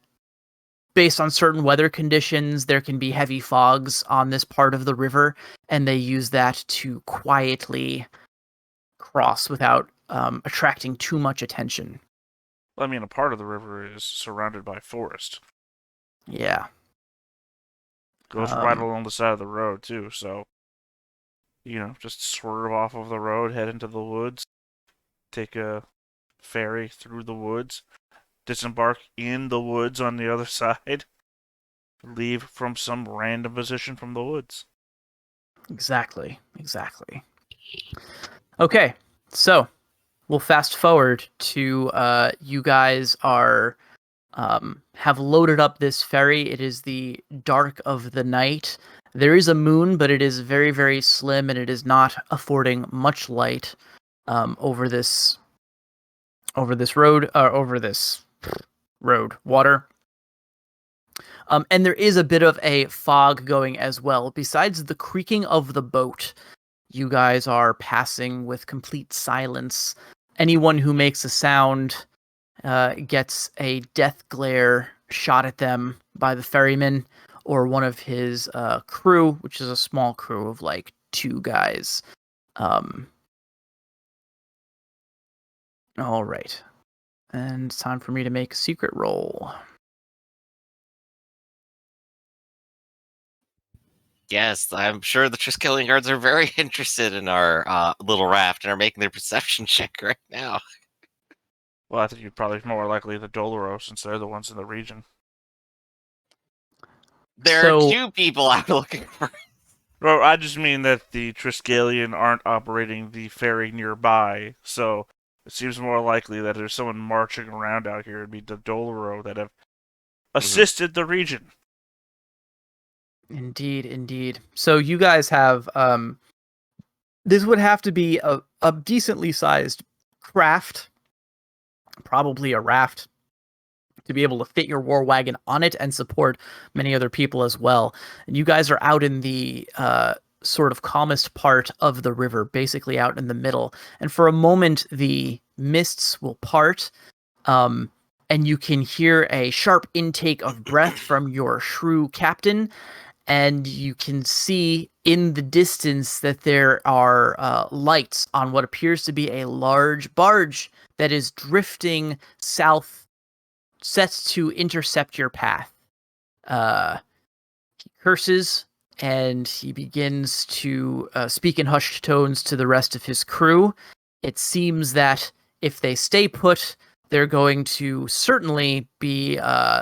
Speaker 1: based on certain weather conditions, there can be heavy fogs on this part of the river, and they use that to quietly cross without attracting too much attention.
Speaker 4: Well, I mean, a part of the river is surrounded by forest.
Speaker 1: Yeah.
Speaker 4: Goes right along the side of the road, too, so, just swerve off of the road, head into the woods, take a ferry through the woods, disembark in the woods on the other side, leave from some random position from the woods.
Speaker 1: Exactly. Okay, so we'll fast forward to you guys are have loaded up this ferry. It is the dark of the night. There is a moon, but it is very, very slim, and it is not affording much light over this water. And there is a bit of a fog going as well. Besides the creaking of the boat, you guys are passing with complete silence. Anyone who makes a sound gets a death glare shot at them by the ferryman or one of his crew, which is a small crew of 2 guys. All right. And it's time for me to make a secret roll.
Speaker 2: Yes, I'm sure the Triskellion guards are very interested in our little raft and are making their perception check right now.
Speaker 4: Well, I think you're probably more likely the Doloro, since they're the ones in the region.
Speaker 2: There are 2 people out looking for.
Speaker 4: Well, I just mean that the Triskellion aren't operating the ferry nearby, so it seems more likely that there's someone marching around out here. It'd be the Doloro that have assisted the region.
Speaker 1: Indeed. So you guys have this would have to be a decently sized craft, probably a raft, to be able to fit your war wagon on it and support many other people as well. And you guys are out in the sort of calmest part of the river, basically out in the middle. And for a moment, the mists will part, and you can hear a sharp intake of breath from your shrew captain. And you can see in the distance that there are lights on what appears to be a large barge that is drifting south, set to intercept your path. He curses, and he begins to speak in hushed tones to the rest of his crew. It seems that if they stay put, they're going to certainly be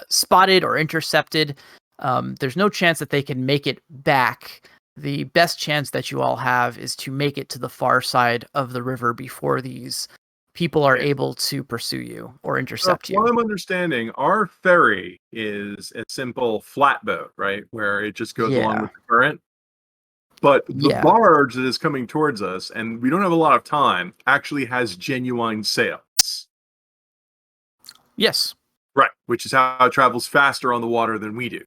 Speaker 1: spotted or intercepted. There's no chance that they can make it back. The best chance that you all have is to make it to the far side of the river before these people are able to pursue you or intercept you.
Speaker 3: What I'm understanding, our ferry is a simple flatboat, right? Where it just goes along with the current. But the barge that is coming towards us, and we don't have a lot of time, actually has genuine sails.
Speaker 1: Yes.
Speaker 3: Right, which is how it travels faster on the water than we do.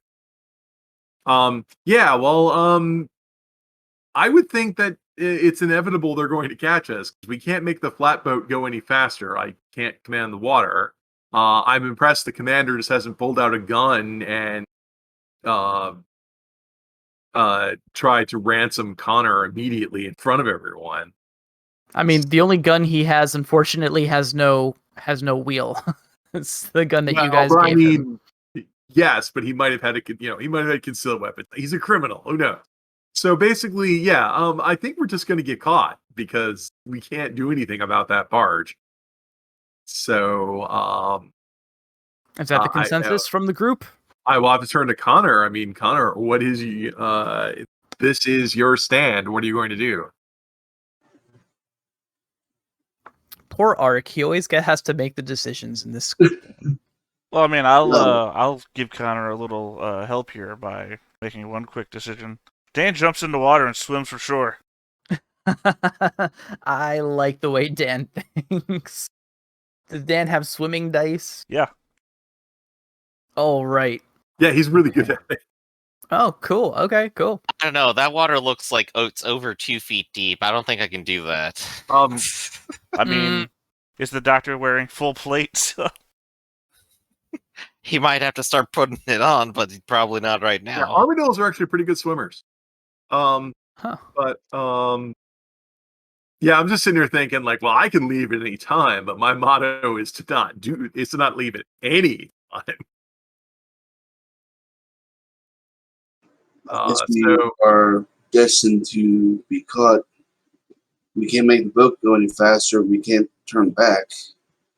Speaker 3: I would think that it's inevitable they're going to catch us because we can't make the flatboat go any faster. I can't command the water. I'm impressed the commander just hasn't pulled out a gun and tried to ransom Connor immediately in front of everyone.
Speaker 1: I mean, the only gun he has, unfortunately, has no wheel. It's the gun that you guys gave him.
Speaker 3: Yes, but he might have had a concealed weapon. He's a criminal. Who knows? So basically, I think we're just going to get caught because we can't do anything about that barge. So,
Speaker 1: is that the consensus from the group?
Speaker 3: I will have to turn to Connor. I mean, Connor, what is this is your stand. What are you going to do?
Speaker 1: Poor Ark. He always has to make the decisions in this.
Speaker 4: Well, I mean, I'll give Connor a little help here by making one quick decision. Dan jumps in the water and swims for shore.
Speaker 1: I like the way Dan thinks. Does Dan have swimming dice?
Speaker 4: Yeah.
Speaker 1: Oh, right.
Speaker 3: Yeah, he's really good at it.
Speaker 1: Oh, cool. Okay, cool.
Speaker 2: I don't know. That water looks like it's over 2 feet deep. I don't think I can do that.
Speaker 4: I mean, is the doctor wearing full plate?
Speaker 2: He might have to start putting it on, but probably not right now.
Speaker 3: Yeah, armadillos are actually pretty good swimmers. I'm just sitting here thinking, like, well, I can leave at any time, but my motto is to not leave at any time.
Speaker 5: I guess we are destined to be caught. We can't make the boat go any faster. We can't turn back.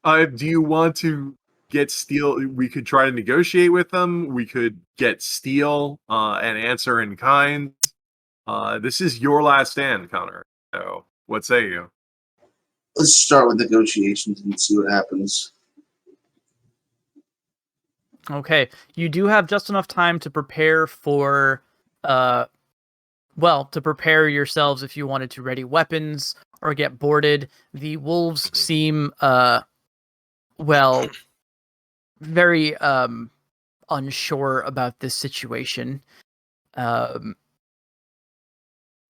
Speaker 3: Do you want to get steel? We could try to negotiate with them. We could get steel and answer in kind. This is your last stand, Connor. So, what say you?
Speaker 5: Let's start with negotiations and see what happens.
Speaker 1: Okay, you do have just enough time to prepare for, to prepare yourselves if you wanted to ready weapons or get boarded. The wolves seem, very unsure about this situation.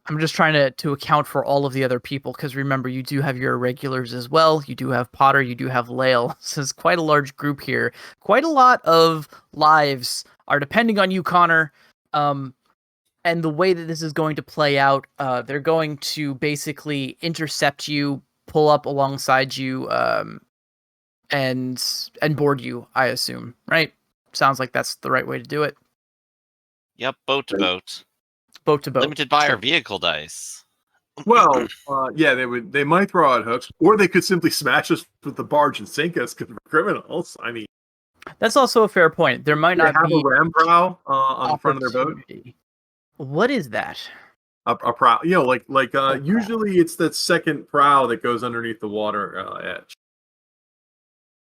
Speaker 1: I'm just trying to account for all of the other people, because remember, you do have your irregulars as well. You do have Potter, you do have Lael. This is quite a large group here. Quite a lot of lives are depending on you, Connor. And the way that this is going to play out, they're going to basically intercept you, pull up alongside you, and board you, I assume, right? Sounds like that's the right way to do it.
Speaker 2: Yep, boat to boat.
Speaker 1: Boat to boat.
Speaker 2: Limited buyer vehicle dice.
Speaker 3: Well, they might throw out hooks, or they could simply smash us with the barge and sink us because we're criminals. I mean,
Speaker 1: that's also a fair point. There might not be
Speaker 3: a ram prow on the front of their boat.
Speaker 1: What is that?
Speaker 3: A prow, usually it's that second prow that goes underneath the water edge.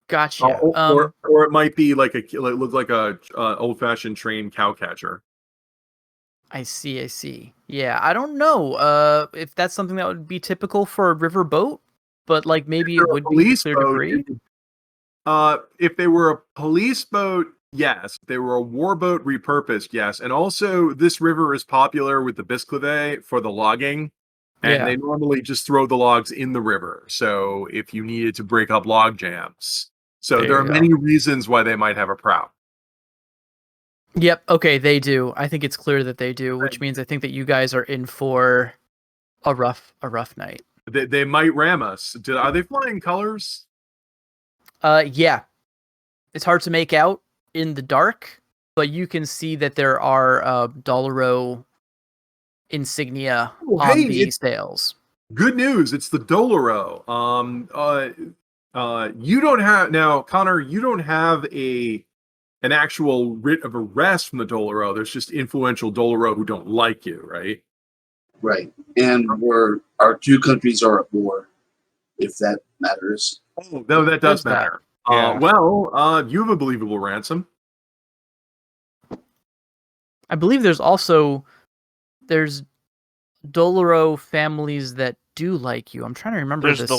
Speaker 1: Gotcha.
Speaker 3: Or it might be look like a old-fashioned trained cow catcher.
Speaker 1: I see. Yeah, I don't know if that's something that would be typical for a river boat, but maybe it would be to a degree.
Speaker 3: If they were a police boat, yes. If they were a war boat repurposed, yes. And also, this river is popular with the Bisclave for the logging, and they normally just throw the logs in the river. So if you needed to break up log jams, there are many reasons why they might have a prow.
Speaker 1: Yep. Okay, they do. I think it's clear that they do, which means I think that you guys are in for a rough night.
Speaker 3: They might ram us. Are they flying colors?
Speaker 1: Yeah. It's hard to make out in the dark, but you can see that there are Doloro insignia on the sails.
Speaker 3: Good news! It's the Doloro. You don't have now, Connor. You don't have an actual writ of arrest from the Doloro. There's just influential Doloro who don't like you, right?
Speaker 5: Right. And our two countries are at war, if that matters.
Speaker 3: Oh, no, that does
Speaker 1: Does that?
Speaker 3: matter.
Speaker 4: Yeah.
Speaker 3: You have a believable ransom.
Speaker 1: I believe there's Doloro families that do like you. I'm trying to remember
Speaker 4: There's
Speaker 1: this.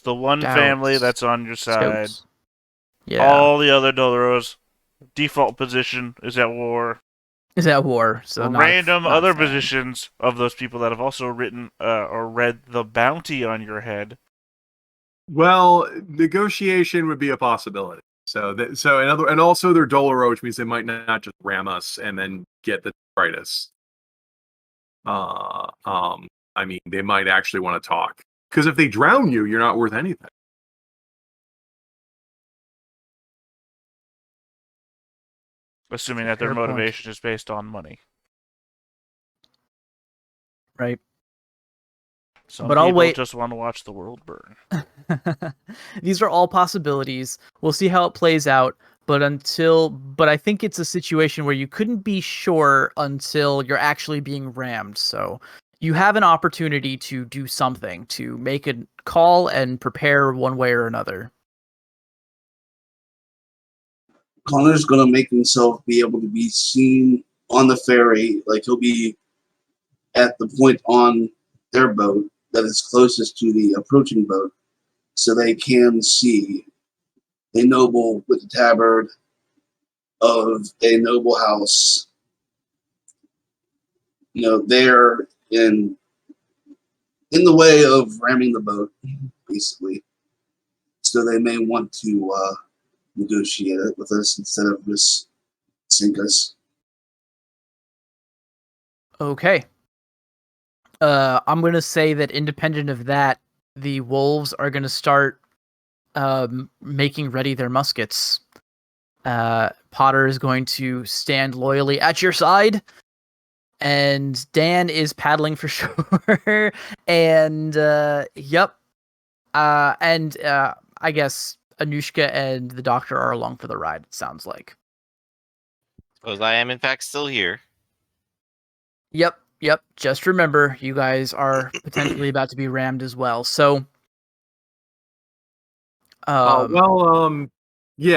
Speaker 4: the one family
Speaker 1: Doubts.
Speaker 4: that's on your side.
Speaker 1: Scouts. Yeah.
Speaker 4: All the other Doloros, default position is at war.
Speaker 1: Is at war. So
Speaker 4: Random
Speaker 1: not
Speaker 4: other
Speaker 1: fun.
Speaker 4: positions of those people that have also written or read the bounty on your head.
Speaker 3: Well, negotiation would be a possibility. And also they're Doloro, which means they might not just ram us and then get the detritus. I mean, they might actually want to talk, because if they drown you, you're not worth anything.
Speaker 4: Assuming that their
Speaker 1: Fair point.
Speaker 4: motivation is based on money.
Speaker 1: Right.
Speaker 4: Some
Speaker 1: But I'll
Speaker 4: people
Speaker 1: wait.
Speaker 4: just want to watch the world burn.
Speaker 1: These are all possibilities. We'll see how it plays out. But I think it's a situation where you couldn't be sure until you're actually being rammed. So you have an opportunity to do something, to make a call and prepare one way or another.
Speaker 5: Connor's gonna make himself be able to be seen on the ferry, like he'll be at the point on their boat that is closest to the approaching boat, so they can see a noble with a tabard of a noble house, there in the way of ramming the boat, basically. So they may want to negotiate it with us instead of just sink us.
Speaker 1: Okay. I'm going to say that independent of that, the wolves are going to start making ready their muskets. Potter is going to stand loyally at your side, and Dan is paddling for sure. And yep. And I guess Anushka and the doctor are along for the ride, it sounds like.
Speaker 2: Suppose I am in fact still here.
Speaker 1: Yep. Just remember, you guys are potentially about to be rammed as well. So,
Speaker 3: yeah.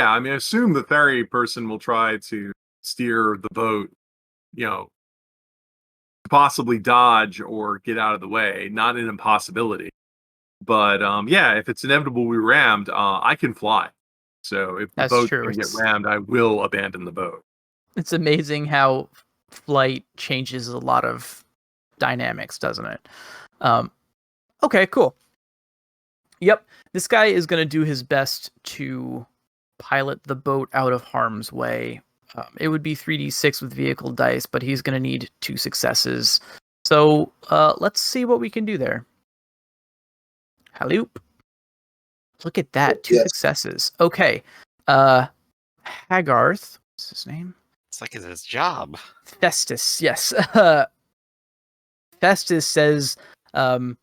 Speaker 3: I mean, I assume the ferry person will try to steer the boat, possibly dodge or get out of the way. Not an impossibility, but yeah, if it's inevitable we rammed, I can fly. So if the
Speaker 1: That's
Speaker 3: boat's
Speaker 1: true.
Speaker 3: going to get rammed, I will abandon the boat.
Speaker 1: It's amazing how flight changes a lot of dynamics, doesn't it? Okay, cool. Yep, this guy is going to do his best to pilot the boat out of harm's way. It would be 3d6 with vehicle dice, but he's going to need 2 successes. So let's see what we can do there. Haloop. Look at that, 2 successes. Okay. Hagarth, what's his name?
Speaker 2: It's like it's his job.
Speaker 1: Festus, yes. Festus says, those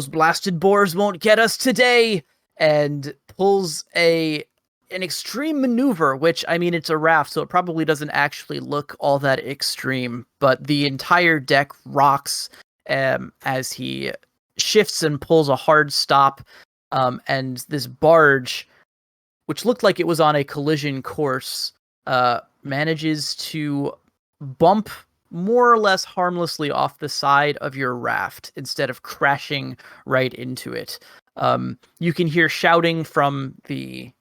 Speaker 1: blasted boars won't get us today, and pulls an extreme maneuver, which, I mean, it's a raft, so it probably doesn't actually look all that extreme, but the entire deck rocks as he shifts and pulls a hard stop, and this barge, which looked like it was on a collision course, manages to bump more or less harmlessly off the side of your raft instead of crashing right into it. You can hear shouting from the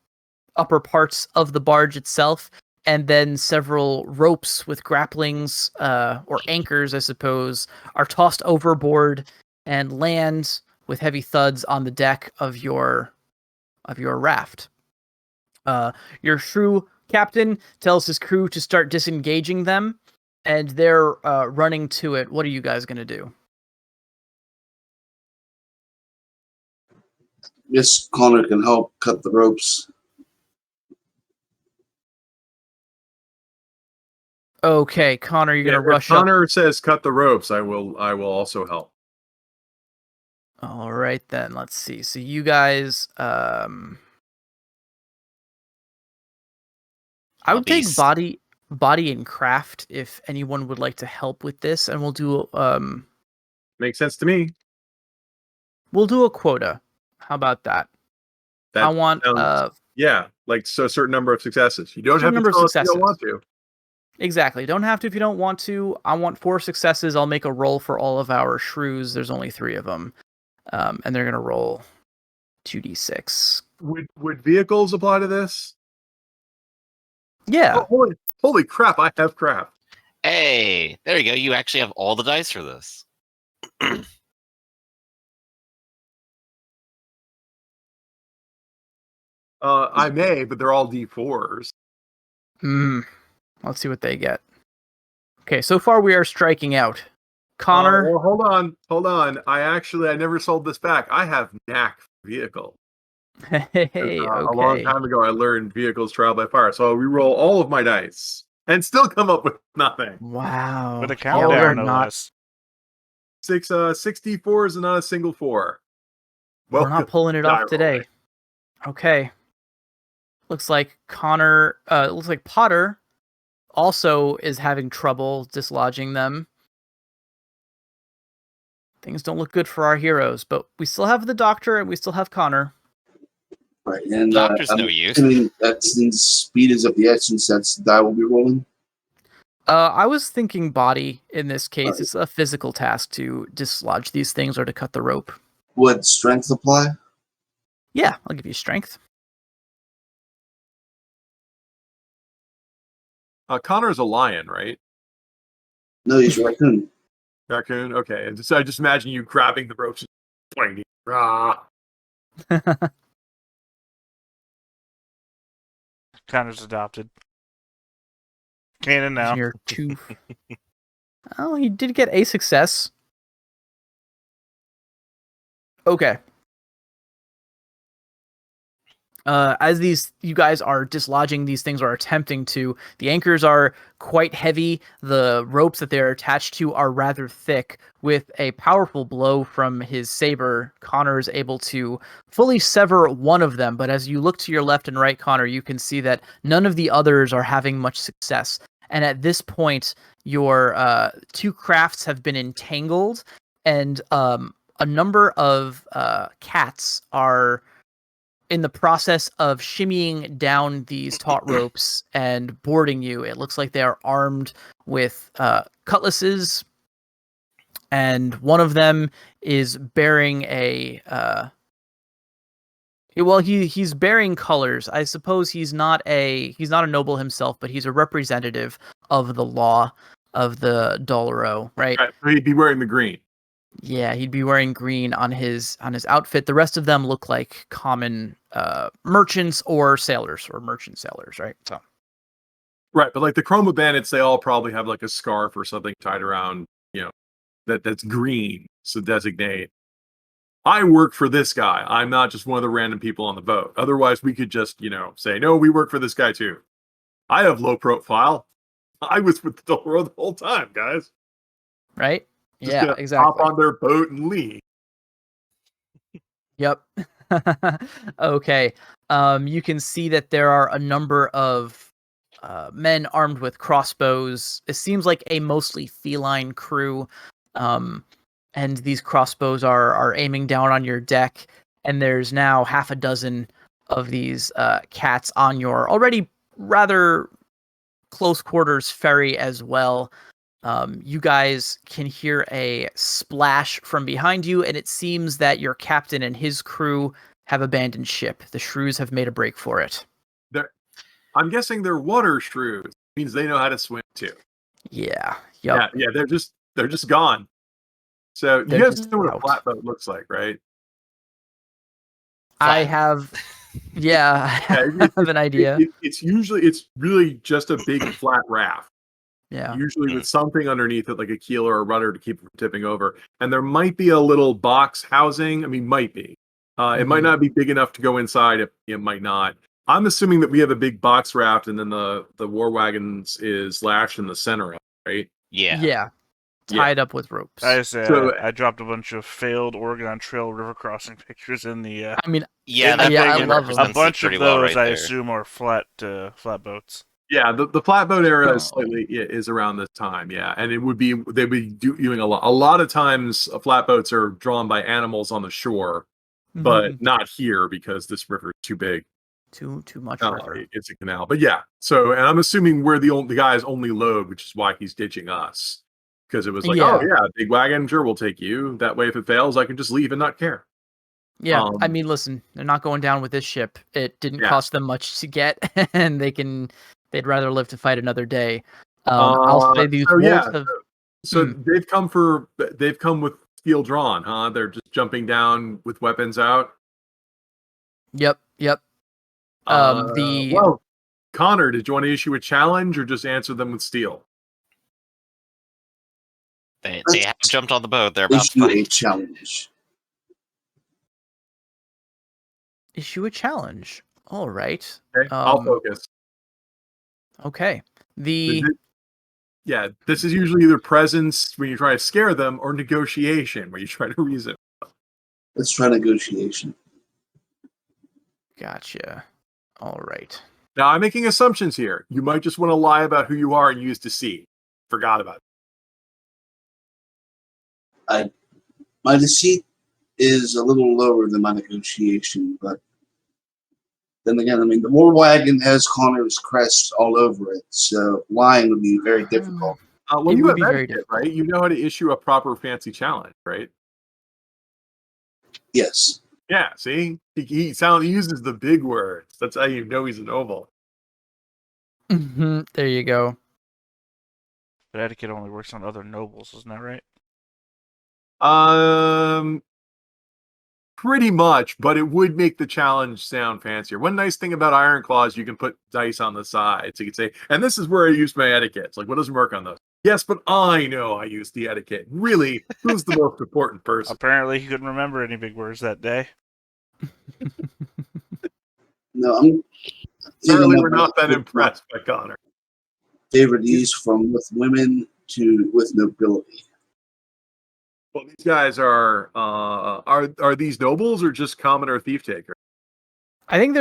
Speaker 1: upper parts of the barge itself, and then several ropes with grapplings, or anchors, I suppose, are tossed overboard and land with heavy thuds on the deck of your raft. Your shrew captain tells his crew to start disengaging them, and they're running to it. What are you guys going to do?
Speaker 5: Yes, Connor can help cut the ropes.
Speaker 1: Okay, Connor, you're going to rush up.
Speaker 3: Connor says cut the ropes. I will also help.
Speaker 1: All right then. Let's see. So you guys, I would take
Speaker 2: Hobbies.
Speaker 1: body and craft if anyone would like to help with this, and we'll do
Speaker 3: Makes sense to me.
Speaker 1: a quota. How about that?
Speaker 3: That
Speaker 1: I want
Speaker 3: sounds, yeah, like so a certain number of successes. You don't
Speaker 1: Certain
Speaker 3: have to
Speaker 1: number of
Speaker 3: tell us if you don't
Speaker 1: successes.
Speaker 3: want to.
Speaker 1: exactly. Don't have to if you don't want to. I want 4 successes. I'll make a roll for all of our shrews. There's only 3 of them, and they're gonna roll 2d6.
Speaker 3: Would vehicles apply to this?
Speaker 1: Yeah.
Speaker 3: Oh, holy crap! I have craft.
Speaker 2: Hey, there you go. You actually have all the dice for this.
Speaker 3: I may, but they're all D4s.
Speaker 1: Let's see what they get. Okay, so far we are striking out. Connor,
Speaker 3: Well, hold on. I never sold this back. I have knack for vehicle.
Speaker 1: hey,
Speaker 3: A long
Speaker 1: okay.
Speaker 3: time ago, I learned vehicles travel by fire, so I'll re-roll all of my dice and still come up with nothing.
Speaker 1: Wow.
Speaker 4: With a
Speaker 1: Yeah, we are
Speaker 4: countdown, no
Speaker 1: not.
Speaker 4: less.
Speaker 3: 64s and not a single 4.
Speaker 1: We're not pulling it off
Speaker 3: die
Speaker 1: today.
Speaker 3: rolling.
Speaker 1: Okay. Looks like looks like Potter also is having trouble dislodging them. Things don't look good for our heroes, but we still have the doctor and we still have Connor.
Speaker 5: Right, and
Speaker 2: Doctor's
Speaker 5: I'm
Speaker 2: no use.
Speaker 5: assuming that since speed is of the essence, that's the die will be rolling.
Speaker 1: I was thinking body in this case.
Speaker 5: Alright.
Speaker 1: It's a physical task to dislodge these things or to cut the rope.
Speaker 5: Would strength apply?
Speaker 1: Yeah, I'll give you strength.
Speaker 3: Connor's a lion, right?
Speaker 5: No, he's a raccoon.
Speaker 3: Raccoon. Okay, and so I just imagine you grabbing the ropes and pointing. Ah.
Speaker 4: Connor's adopted. Canon now.
Speaker 1: Your two. Oh, he did get a success. Okay. As you guys are dislodging these things or attempting to, the anchors are quite heavy. The ropes that they're attached to are rather thick. With a powerful blow from his saber, Connor is able to fully sever one of them. But as you look to your left and right, Connor, you can see that none of the others are having much success. And at this point, your 2 crafts have been entangled, and a number of cats are in the process of shimmying down these taut ropes and boarding you. It looks like they are armed with cutlasses, and one of them is bearing a he's bearing colors. I suppose he's not a noble himself, but he's a representative of the law of the Doloro, right?
Speaker 3: Right, so he'd be wearing the green.
Speaker 1: Yeah, he'd be wearing green on his outfit. The rest of them look like common merchants or sailors or merchant sailors, right? So
Speaker 3: Right, but like the Chroma Bandits, they all probably have like a scarf or something tied around, that's green to designate, I work for this guy. I'm not just one of the random people on the boat. Otherwise, we could just, say, no, we work for this guy too. I have low profile. I was with the Doloro the whole time, guys.
Speaker 1: right?
Speaker 3: Just
Speaker 1: Yeah,
Speaker 3: gonna
Speaker 1: exactly.
Speaker 3: hop on their boat and leave.
Speaker 1: Yep. Okay. You can see that there are a number of men armed with crossbows. It seems like a mostly feline crew. And these crossbows are aiming down on your deck. And there's now half a dozen of these cats on your already rather close quarters ferry as well. You guys can hear a splash from behind you, and it seems that your captain and his crew have abandoned ship. The shrews have made a break for it.
Speaker 3: I'm guessing they're water shrews. Means they know how to swim too.
Speaker 1: Yeah. Yep.
Speaker 3: Yeah. They're just gone. So
Speaker 1: They're
Speaker 3: you guys
Speaker 1: just
Speaker 3: know what a
Speaker 1: out.
Speaker 3: flatboat looks like, right?
Speaker 1: I have. Yeah, I have an idea.
Speaker 3: It's really just a big flat raft.
Speaker 1: Yeah.
Speaker 3: Usually with something underneath it, like a keel or a rudder to keep it from tipping over. And there might be a little box housing. I mean, might be. It might not be big enough to go inside. It might not. I'm assuming that we have a big box raft, and then the war wagons is lashed in the center of it, right?
Speaker 2: Yeah.
Speaker 1: Yeah. tied up with ropes.
Speaker 4: I say
Speaker 3: So-
Speaker 4: I dropped a bunch of failed Oregon Trail river crossing pictures in the.
Speaker 1: I mean,
Speaker 2: Yeah,
Speaker 4: I
Speaker 2: that
Speaker 1: yeah, I
Speaker 2: probably
Speaker 1: love them.
Speaker 4: a
Speaker 2: represents it
Speaker 4: bunch of
Speaker 2: pretty well
Speaker 4: those
Speaker 2: right
Speaker 4: I
Speaker 2: there.
Speaker 4: assume are flat boats.
Speaker 3: Yeah, the flatboat era is
Speaker 1: Oh.
Speaker 3: slightly is around this time, yeah, and it would be they'd be doing a lot. A lot of times, flatboats are drawn by animals on the shore, but
Speaker 1: mhm.
Speaker 3: not here because this river is too big.
Speaker 1: too much
Speaker 3: Uh,
Speaker 1: river.
Speaker 3: it's a canal, but yeah. So, and I'm assuming we're the guy's only load, which is why he's ditching us because it was like, oh
Speaker 1: Yeah.
Speaker 3: yeah, big wagon, sure, we'll take you. That way, if it fails, I can just leave and not care.
Speaker 1: Yeah, I
Speaker 3: Um,
Speaker 1: mean, listen, they're not going down with this ship. It didn't
Speaker 3: Yeah.
Speaker 1: cost them much to get, and they'd rather live to fight another day. I'll say these
Speaker 3: so
Speaker 1: wolves
Speaker 3: yeah,
Speaker 1: have.
Speaker 3: so
Speaker 1: Hmm.
Speaker 3: they've come with steel drawn, huh? They're just jumping down with weapons out.
Speaker 1: Yep.
Speaker 3: Well, Connor, did you want to issue a challenge or just answer them with steel?
Speaker 2: They have jumped on the boat. They're about to
Speaker 5: Issue a
Speaker 2: fight.
Speaker 5: challenge.
Speaker 1: Issue a challenge. All right.
Speaker 3: Okay, I'll focus.
Speaker 1: Okay.
Speaker 3: This is usually either presence when you try to scare them or negotiation where you try to reason.
Speaker 5: Let's try negotiation.
Speaker 1: Gotcha. All right.
Speaker 3: Now, I'm making assumptions here. You might just want to lie about who you are and use deceit. Forgot about it.
Speaker 5: My deceit is a little lower than my negotiation, but then again, I mean, the war wagon has Connor's crest all over it, so lying would be very difficult.
Speaker 3: Well,
Speaker 1: It
Speaker 3: you
Speaker 1: would
Speaker 3: have
Speaker 1: be very
Speaker 3: etiquette,
Speaker 1: difficult.
Speaker 3: right? You know how to issue a proper fancy challenge, right?
Speaker 5: Yes.
Speaker 3: Yeah, see? He uses the big words. That's how you know he's a noble.
Speaker 1: There you go.
Speaker 4: But etiquette only works on other nobles, isn't that right?
Speaker 3: Pretty much, but it would make the challenge sound fancier. One nice thing about Ironclaw is you can put dice on the side. So you can say, and this is where I use my etiquette. It's like, what doesn't work on those? Yes, but I know I use the etiquette. Really, who's the most important person?
Speaker 4: Apparently, he couldn't remember any big words that day.
Speaker 5: No, I'm
Speaker 3: Apparently,
Speaker 5: thinking
Speaker 3: we're not that
Speaker 5: about
Speaker 3: impressed by Connor.
Speaker 5: favorite ease from with women to with nobility.
Speaker 3: Well, these guys are these nobles or just common or thief takers?
Speaker 1: I think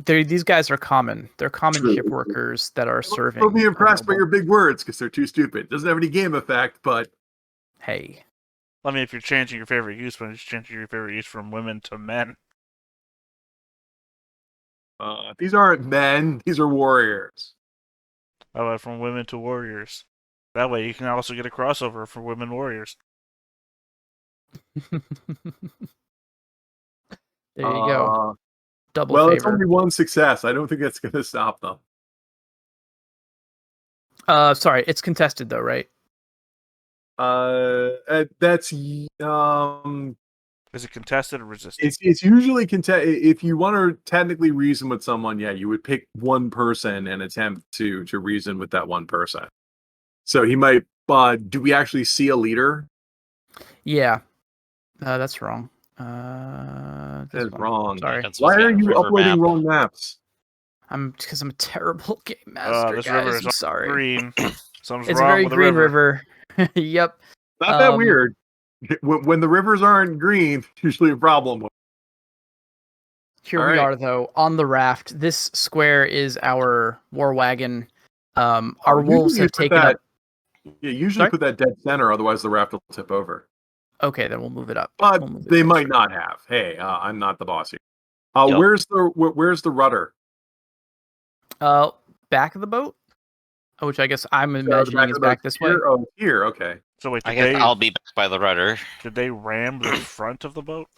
Speaker 1: these guys are common. They're common
Speaker 5: True.
Speaker 1: ship workers that are serving.
Speaker 3: Don't be
Speaker 1: a
Speaker 3: impressed by
Speaker 1: noble.
Speaker 3: your big words because they're too stupid. Doesn't have any game effect, but
Speaker 1: Hey.
Speaker 4: I mean, if you're changing your favorite use, when you're changing your favorite use from women to men.
Speaker 3: these aren't men. These are warriors.
Speaker 4: How about from women to warriors? That way you can also get a crossover for women warriors.
Speaker 1: There you go. Double
Speaker 3: Well, it's
Speaker 1: favor.
Speaker 3: only one success. I don't think that's going to stop them.
Speaker 1: Sorry, it's contested though, right?
Speaker 3: That's
Speaker 4: Is it contested or resisted?
Speaker 3: it's usually if you want to technically reason with someone, yeah, you would pick one person and attempt to reason with that one person. So he might. Do we actually see a leader?
Speaker 1: Yeah. That's wrong.
Speaker 3: That
Speaker 1: This
Speaker 3: is
Speaker 1: one.
Speaker 3: wrong.
Speaker 1: Sorry.
Speaker 2: That's
Speaker 3: Why
Speaker 2: what's
Speaker 3: are
Speaker 2: got a
Speaker 3: you
Speaker 2: river
Speaker 3: uploading
Speaker 2: map.
Speaker 3: wrong maps?
Speaker 1: Because I'm a terrible game master,
Speaker 4: This
Speaker 1: guys.
Speaker 4: river is
Speaker 1: I'm sorry.
Speaker 4: green. Something's
Speaker 1: It's a
Speaker 4: wrong
Speaker 1: very
Speaker 4: with the
Speaker 1: green
Speaker 4: river.
Speaker 1: river. Yep.
Speaker 3: Not that weird. When the rivers aren't green, there's usually a problem.
Speaker 1: Here
Speaker 3: All
Speaker 1: we
Speaker 3: right.
Speaker 1: are, though, on the raft. This square is our war wagon. Our wolves
Speaker 3: Usually
Speaker 1: have
Speaker 3: put
Speaker 1: taken
Speaker 3: that,
Speaker 1: up.
Speaker 3: Yeah, usually
Speaker 1: Sorry?
Speaker 3: put that dead center, otherwise the raft will tip over.
Speaker 1: Okay, then we'll move it up.
Speaker 3: But
Speaker 1: We'll move it
Speaker 3: they
Speaker 1: up.
Speaker 3: might not have. Hey, I'm not the boss here.
Speaker 2: Yep.
Speaker 3: Where's the rudder?
Speaker 1: Back of the boat, which I guess I'm
Speaker 3: The
Speaker 1: imagining is
Speaker 3: of the boat
Speaker 1: back this way.
Speaker 3: here? Oh, here. Okay.
Speaker 4: So wait,
Speaker 2: I guess I'll be back by the rudder.
Speaker 4: did they ram the front of the boat?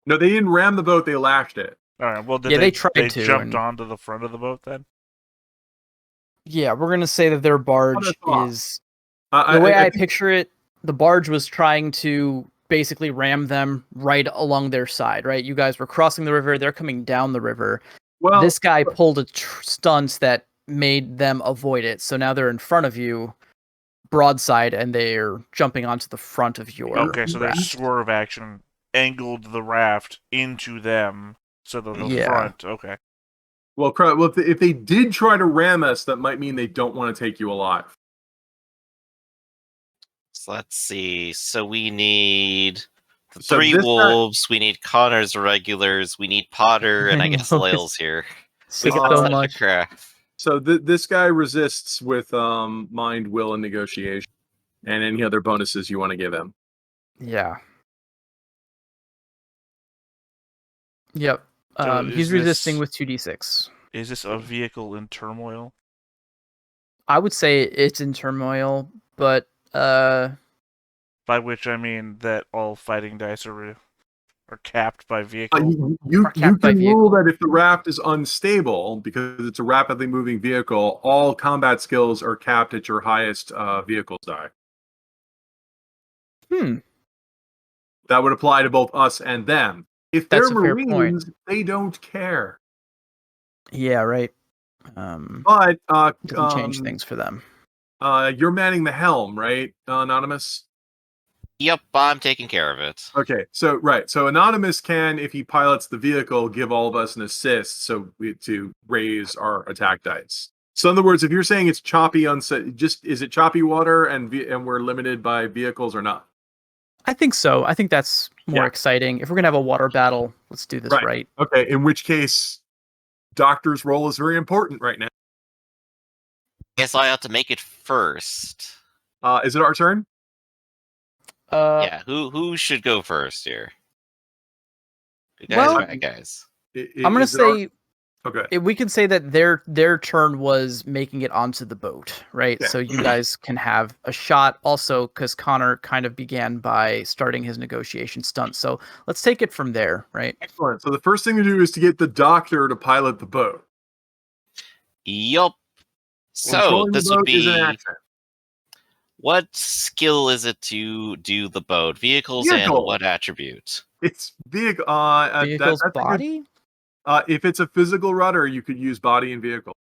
Speaker 3: No, they didn't ram the boat. They lashed it.
Speaker 4: All right. Well,
Speaker 1: Yeah, they tried
Speaker 4: they
Speaker 1: to,
Speaker 4: jumped
Speaker 1: and-
Speaker 4: onto the front of the boat then?
Speaker 1: Yeah, we're gonna say that their barge
Speaker 3: Not at all.
Speaker 1: is the way I picture it. The barge was trying to basically ram them right along their side. Right, you guys were crossing the river. They're coming down the river.
Speaker 3: Well,
Speaker 1: This guy pulled a stunt that made them avoid it. So now they're in front of you, broadside, and they're jumping onto the front of your.
Speaker 4: Okay, so their
Speaker 1: raft.
Speaker 4: swerve action angled the raft into them, so that the
Speaker 1: Yeah.
Speaker 4: front. Okay.
Speaker 3: well, if they did try to ram us, that might mean they don't want to take you alive.
Speaker 2: So let's see. So we need the
Speaker 3: So
Speaker 2: 3
Speaker 3: this guy-
Speaker 2: wolves. We need Connor's regulars. We need Potter, and I guess
Speaker 1: know,
Speaker 2: Lail's here.
Speaker 1: Sick
Speaker 2: We
Speaker 1: of
Speaker 2: got
Speaker 1: so
Speaker 2: such a
Speaker 1: much.
Speaker 2: craft.
Speaker 3: So this guy resists with mind, will, and negotiation, and any other bonuses you want to give him.
Speaker 1: Yeah. Yep.
Speaker 4: So is
Speaker 1: He's resisting
Speaker 4: this-
Speaker 1: with 2d6.
Speaker 4: Is this a vehicle in turmoil?
Speaker 1: I would say it's in turmoil, but
Speaker 4: By which I mean that all fighting dice are capped by vehicle.
Speaker 3: You
Speaker 1: Or capped by
Speaker 3: can rule
Speaker 1: vehicle.
Speaker 3: that if the raft is unstable, because it's a rapidly moving vehicle, all combat skills are capped at your highest vehicles die. That would apply to both us and them. If
Speaker 1: That's
Speaker 3: they're
Speaker 1: a fair point.
Speaker 3: Marines, they don't care.
Speaker 1: Yeah, right.
Speaker 3: But
Speaker 1: Doesn't change things for them.
Speaker 3: you're manning the helm, right, Anonymous?
Speaker 2: Yep, I'm taking care of it.
Speaker 3: Okay, so right, so Anonymous can, if he pilots the vehicle, give all of us an assist, to raise our attack dice. So in other words, if you're saying it's choppy, is it choppy water and we're limited by vehicles or not?
Speaker 1: I think so. I think that's more
Speaker 3: Yeah.
Speaker 1: exciting. If we're gonna have a water battle, let's do this right.
Speaker 3: Okay, in which case, Doctor's role is very important right now.
Speaker 2: Guess I ought to make it first.
Speaker 3: Is it our turn?
Speaker 2: Yeah, who should go first here? Good guys,
Speaker 1: Well,
Speaker 2: or bad guys?
Speaker 1: I'm gonna say
Speaker 3: Okay.
Speaker 1: we can say that their turn was making it onto the boat, right?
Speaker 3: Yeah.
Speaker 1: So you guys can have a shot. Also, because Connor kind of began by starting his negotiation stunt. So let's take it from there, right?
Speaker 3: Excellent. So the first thing to do is to get the doctor to pilot the boat.
Speaker 2: Yup. So
Speaker 3: Controlling the
Speaker 2: this would
Speaker 3: boat is an
Speaker 2: be
Speaker 3: accent.
Speaker 2: what skill is it to do the boat? Vehicles
Speaker 3: Vehicle.
Speaker 2: and what attribute?
Speaker 3: It's vehicle.
Speaker 1: Vehicle's
Speaker 3: That's a good-
Speaker 1: body.
Speaker 3: if it's a physical rudder, you could use body and vehicle.